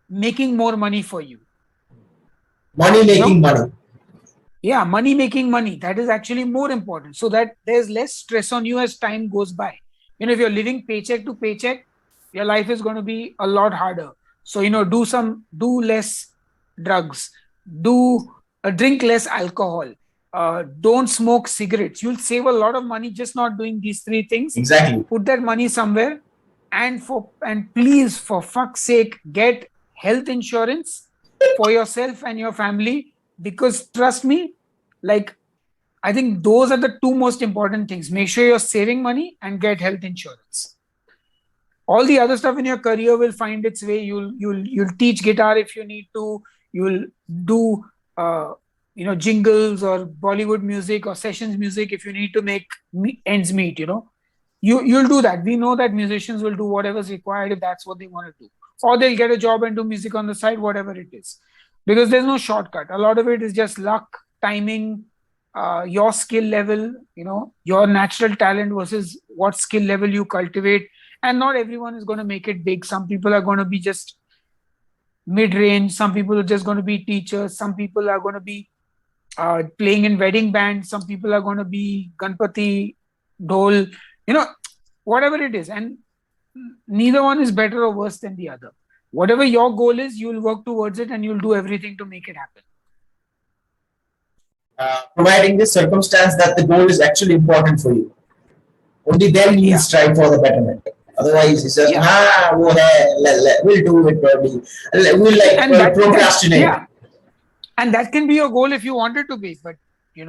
making more money for you. Money making money. Yeah, money making money. That is actually more important, so that there's less stress on you as time goes by. If you're living paycheck to paycheck, your life is going to be a lot harder. So, do less drugs, do drink less alcohol, don't smoke cigarettes. You'll save a lot of money just not doing these three things. Exactly. Put that money somewhere, and please, for fuck's sake, get health insurance for yourself and your family, because trust me, I think those are the two most important things. Make sure you're saving money and get health insurance. All the other stuff in your career will find its way. You'll teach guitar if you need to. You'll do jingles or Bollywood music or sessions music if you need to make ends meet. You'll do that. We know that musicians will do whatever's required if that's what they want to do, or they'll get a job and do music on the side, whatever it is, because there's no shortcut. A lot of it is just luck, timing, your skill level, your natural talent versus what skill level you cultivate. And not everyone is going to make it big. Some people are going to be just mid-range. Some people are just going to be teachers. Some people are going to be playing in wedding bands. Some people are going to be Ganpati, Dhol, whatever it is. And neither one is better or worse than the other. Whatever your goal is, you'll work towards it and you'll do everything to make it happen. Providing this circumstance that the goal is actually important for you. Only then you strive for the betterment. Otherwise, it's just, we'll do it probably. We'll procrastinate. And that can be your goal if you want it to be. But, Come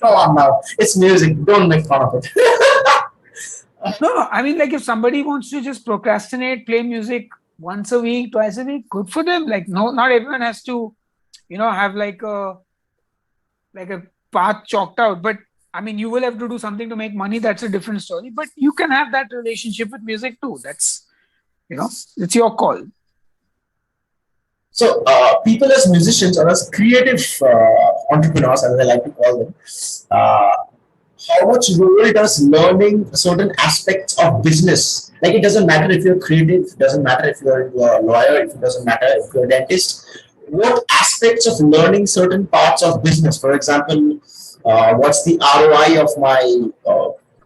on now. It's music. Don't make fun of it. No. If somebody wants to just procrastinate, play music once a week, twice a week, good for them. Not everyone has to, have a path chalked out. But you will have to do something to make money. That's a different story. But you can have that relationship with music too. That's, it's your call. So, people as musicians or as creative entrepreneurs, as I like to call them, how much role does learning certain aspects of business? Like, it doesn't matter if you're creative, it doesn't matter if you're a lawyer, it doesn't matter if you're a dentist. What aspects of learning certain parts of business? For example, what's the ROI of my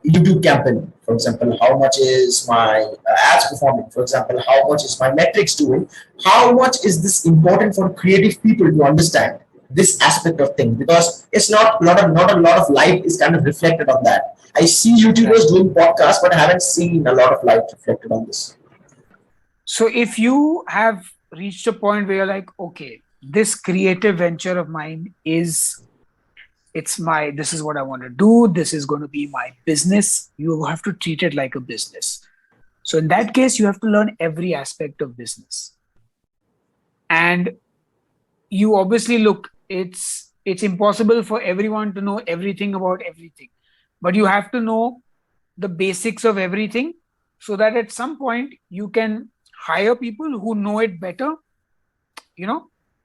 YouTube campaign? For example, how much is my ads performing? For example, how much is my metrics doing? How much is this important for creative people to understand this aspect of things? Because it's not a lot of light is kind of reflected on that. I see YouTubers doing podcasts, but I haven't seen a lot of light reflected on this. So if you have reached a point where you're like, okay, this creative venture of mine this is what I want to do. This is going to be my business. You have to treat it like a business. So in that case, you have to learn every aspect of business. And you obviously it's impossible for everyone to know everything about everything, but you have to know the basics of everything so that at some point you can hire people who know it better,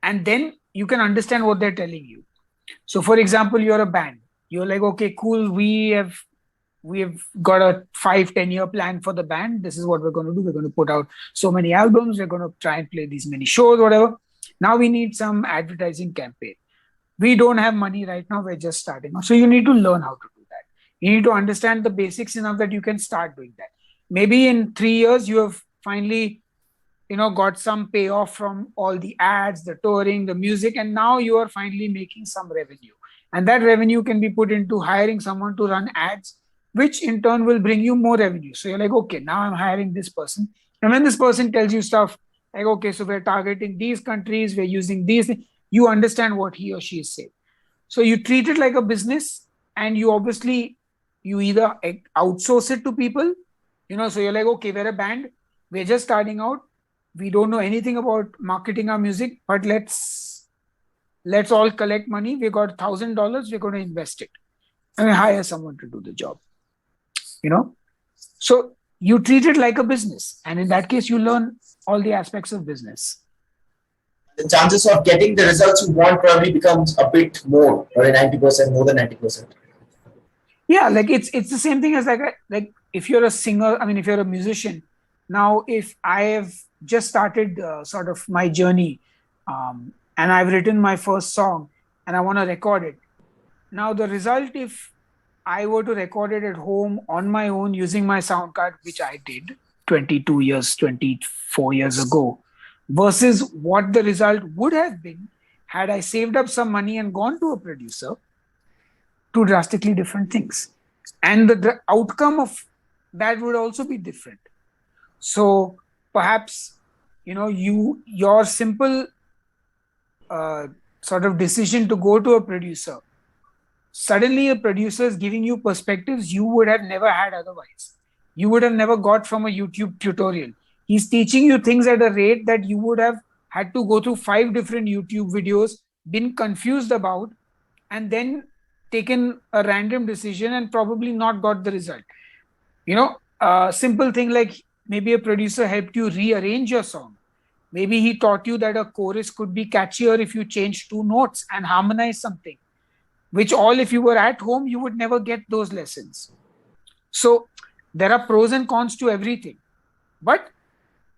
and then you can understand what they're telling you. So, for example, you're a band. You're like, okay, cool. We have got a 5-10 year plan for the band. This is what we're going to do. We're going to put out so many albums. We're going to try and play these many shows, whatever. Now we need some advertising campaign. We don't have money right now. We're just starting. So you need to learn how to do that. You need to understand the basics enough that you can start doing that. Maybe in 3 years, you have finally got some payoff from all the ads, the touring, the music, and now you are finally making some revenue. And that revenue can be put into hiring someone to run ads, which in turn will bring you more revenue. So you're like, okay, now I'm hiring this person. And when this person tells you stuff like, okay, so we're targeting these countries, we're using these things, you understand what he or she is saying. So you treat it like a business, and you either outsource it to people, so you're like, okay, we're a band, we're just starting out. We don't know anything about marketing our music, but let's all collect money. We got $1,000. We're going to invest it and hire someone to do the job. So you treat it like a business. And in that case, you learn all the aspects of business. The chances of getting the results you want probably becomes a bit more, or 90%, more than 90%. Yeah, like it's the same thing as like if you're a singer, I mean, if you're a musician. Now, if I have just started sort of my journey, and I've written my first song and I want to record it. Now, the result, if I were to record it at home on my own using my sound card, which I did 22 years, 24 years ago, versus what the result would have been had I saved up some money and gone to a producer, two drastically different things. And the outcome of that would also be different. So perhaps, your simple sort of decision to go to a producer, suddenly a producer is giving you perspectives you would have never had otherwise. You would have never got from a YouTube tutorial. He's teaching you things at a rate that you would have had to go through 5 different YouTube videos, been confused about, and then taken a random decision and probably not got the result. A simple thing like maybe a producer helped you rearrange your song. Maybe he taught you that a chorus could be catchier if you change 2 notes and harmonize something, which all, if you were at home, you would never get those lessons. So there are pros and cons to everything. But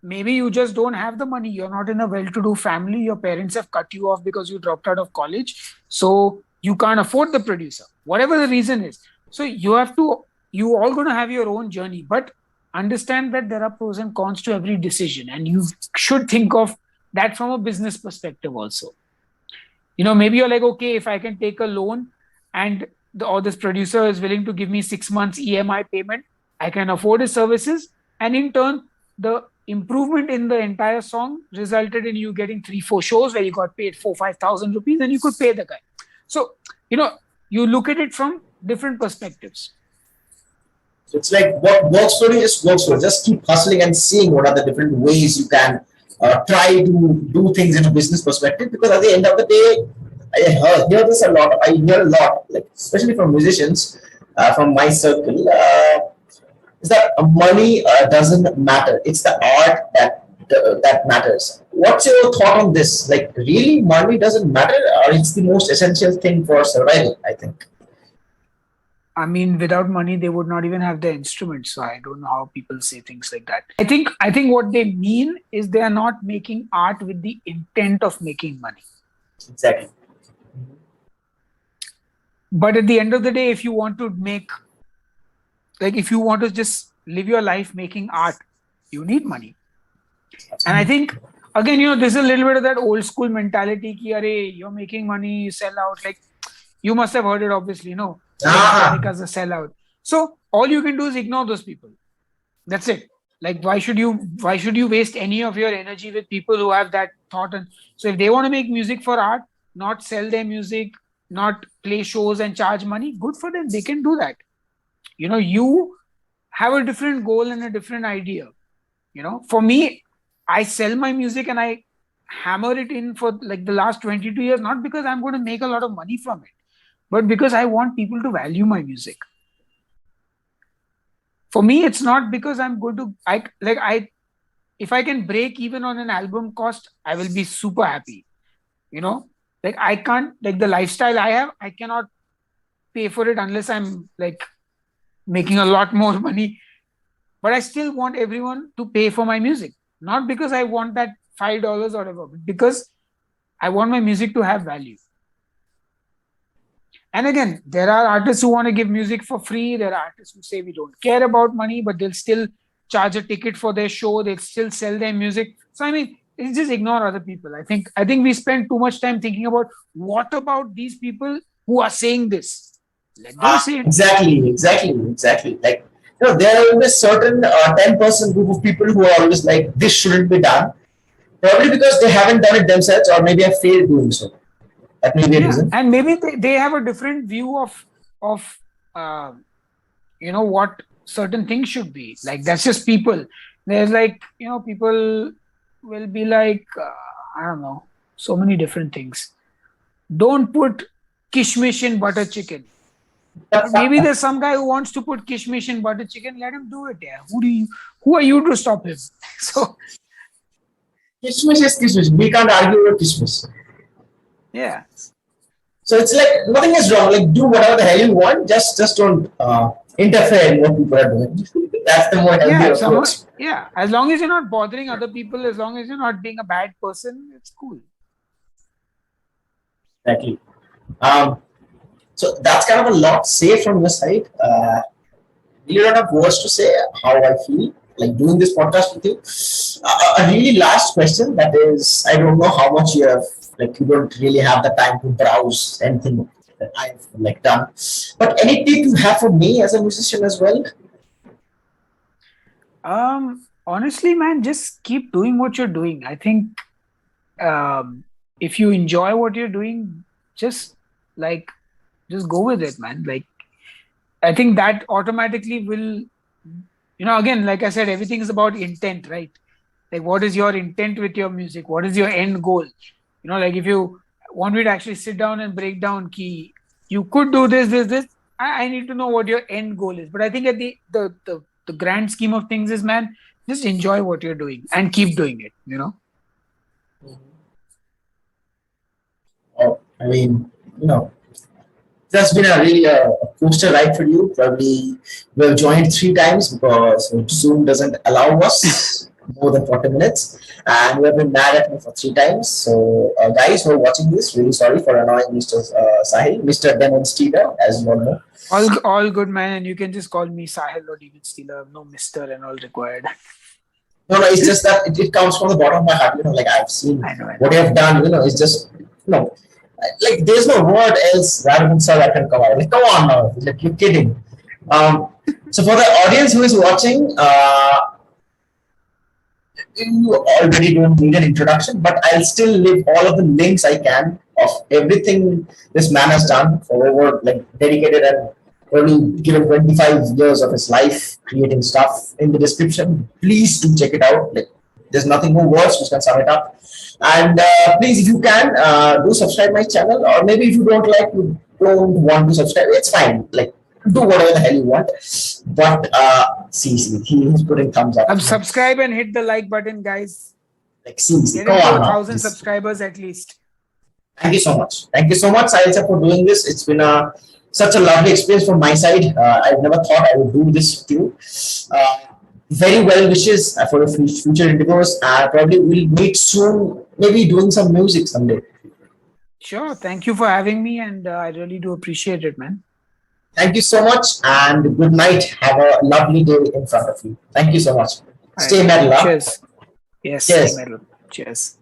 maybe you just don't have the money. You're not in a well-to-do family. Your parents have cut you off because you dropped out of college. So you can't afford the producer, whatever the reason is. So you all going to have your own journey, but understand that there are pros and cons to every decision. And you should think of that from a business perspective also. Maybe you're like, okay, if I can take a loan and this producer is willing to give me 6 months EMI payment, I can afford his services. And in turn, the improvement in the entire song resulted in you getting 3-4 shows where you got paid 4,000-5,000 rupees and you could pay the guy. So, you look at it from different perspectives. So it's like what works for you just works for you. Just keep hustling and seeing what are the different ways you can try to do things in a business perspective. Because at the end of the day, I hear this a lot. I hear a lot, like especially from musicians, from my circle, is that money doesn't matter. It's the art that matters. What's your thought on this? Like, really, money doesn't matter, or it's the most essential thing for survival? I think. I mean, without money, they would not even have the instruments. So I don't know how people say things like that. I think what they mean is they are not making art with the intent of making money. Exactly. But at the end of the day, if you want to if you want to just live your life making art, you need money. And I think, again, there's a little bit of that old school mentality ki, "Arey, you're making money, you sell out." Like, you must have heard it, obviously, as a sellout. So all you can do is ignore those people. That's it. Like, why should you waste any of your energy with people who have that thought? And so if they want to make music for art, not sell their music, not play shows and charge money, good for them. They can do that. You have a different goal and a different idea. For me, I sell my music and I hammer it in for like the last 22 years, not because I'm going to make a lot of money from it, but because I want people to value my music. For me, it's not because I'm going to, if I can break even on an album cost, I will be super happy. Like, I can't, like, the lifestyle I have, I cannot pay for it unless I'm like making a lot more money. But I still want everyone to pay for my music. Not because I want that $5 or whatever, but because I want my music to have value. And again, there are artists who want to give music for free. There are artists who say we don't care about money, but they'll still charge a ticket for their show. They'll still sell their music. So, I mean, it's just ignore other people. I think we spend too much time thinking about what about these people who are saying this. Let them say it. Exactly. Like, there are always certain 10% group of people who are always like, this shouldn't be done. Probably because they haven't done it themselves, or maybe have failed doing so. That may be a reason. And maybe they have a different view of what certain things should be. Like, that's just people. There's like, people will be like, I don't know, so many different things. Don't put kishmish in butter chicken. Or maybe there's some guy who wants to put kishmish in butter chicken. Let him do it. Yeah. Who are you to stop him? So Kishmish is kishmish. We can't argue with kishmish. yeah. So it's like nothing is wrong. Like do whatever the hell you want. Just don't interfere in what people are doing. That's the more healthy approach. Yeah. As long as you're not bothering other people, as long as you're not being a bad person, it's cool. Exactly. So that's kind of a lot to say from your side. Really don't have words to say how I feel like doing this podcast with you. A really last question that is, I don't know how much you have, like you don't really have the time to browse anything that I've like done. But any tip you have for me as a musician as well? Honestly, man, just keep doing what you're doing. I think if you enjoy what you're doing, just go with it, man. Like, I think that automatically will, again, like I said, everything is about intent, right? Like, what is your intent with your music? What is your end goal? Like if you want me to actually sit down and break down key, you could do this. I need to know what your end goal is. But I think at the grand scheme of things is, man, just enjoy what you're doing and keep doing it, Oh, I mean, that's been a really coaster ride for you. Probably we have joined 3 times because Zoom doesn't allow us more than 40 minutes. And we have been mad at me for 3 times. So, guys who are watching this, really sorry for annoying Mr. Sahil, Mr. Demonstealer, as you all know. All good, man. And you can just call me Sahil or demonstealer. No Mr. and all required. No, it's just that it comes from the bottom of my heart. Like I've seen what you have done. It's just like there's no word else rather than sir that can come out. Like come on now, like you're kidding. So for the audience who is watching, you already don't need an introduction, but I'll still leave all of the links I can of everything this man has done for over like dedicated and probably given 25 years of his life creating stuff in the description. Please do check it out. Like there's nothing more words which can sum it up. And please, if you can, do subscribe my channel, or maybe if you don't want to subscribe, it's fine. Like do whatever the hell you want. But see, he's putting thumbs up. Subscribe and hit the like button, guys. Like seriously, get into 1,000 subscribers at least. Thank you so much. Thank you so much, Sahil sir, for doing this. It's been such a lovely experience from my side. I never thought I would do this with you. Very well wishes for your future endeavors. Probably we'll meet soon, maybe doing some music someday. Sure. Thank you for having me, and I really do appreciate it, man. Thank you so much, and good night. Have a lovely day in front of you. Thank you so much. Stay metal. Cheers. Yes, stay metal. Cheers.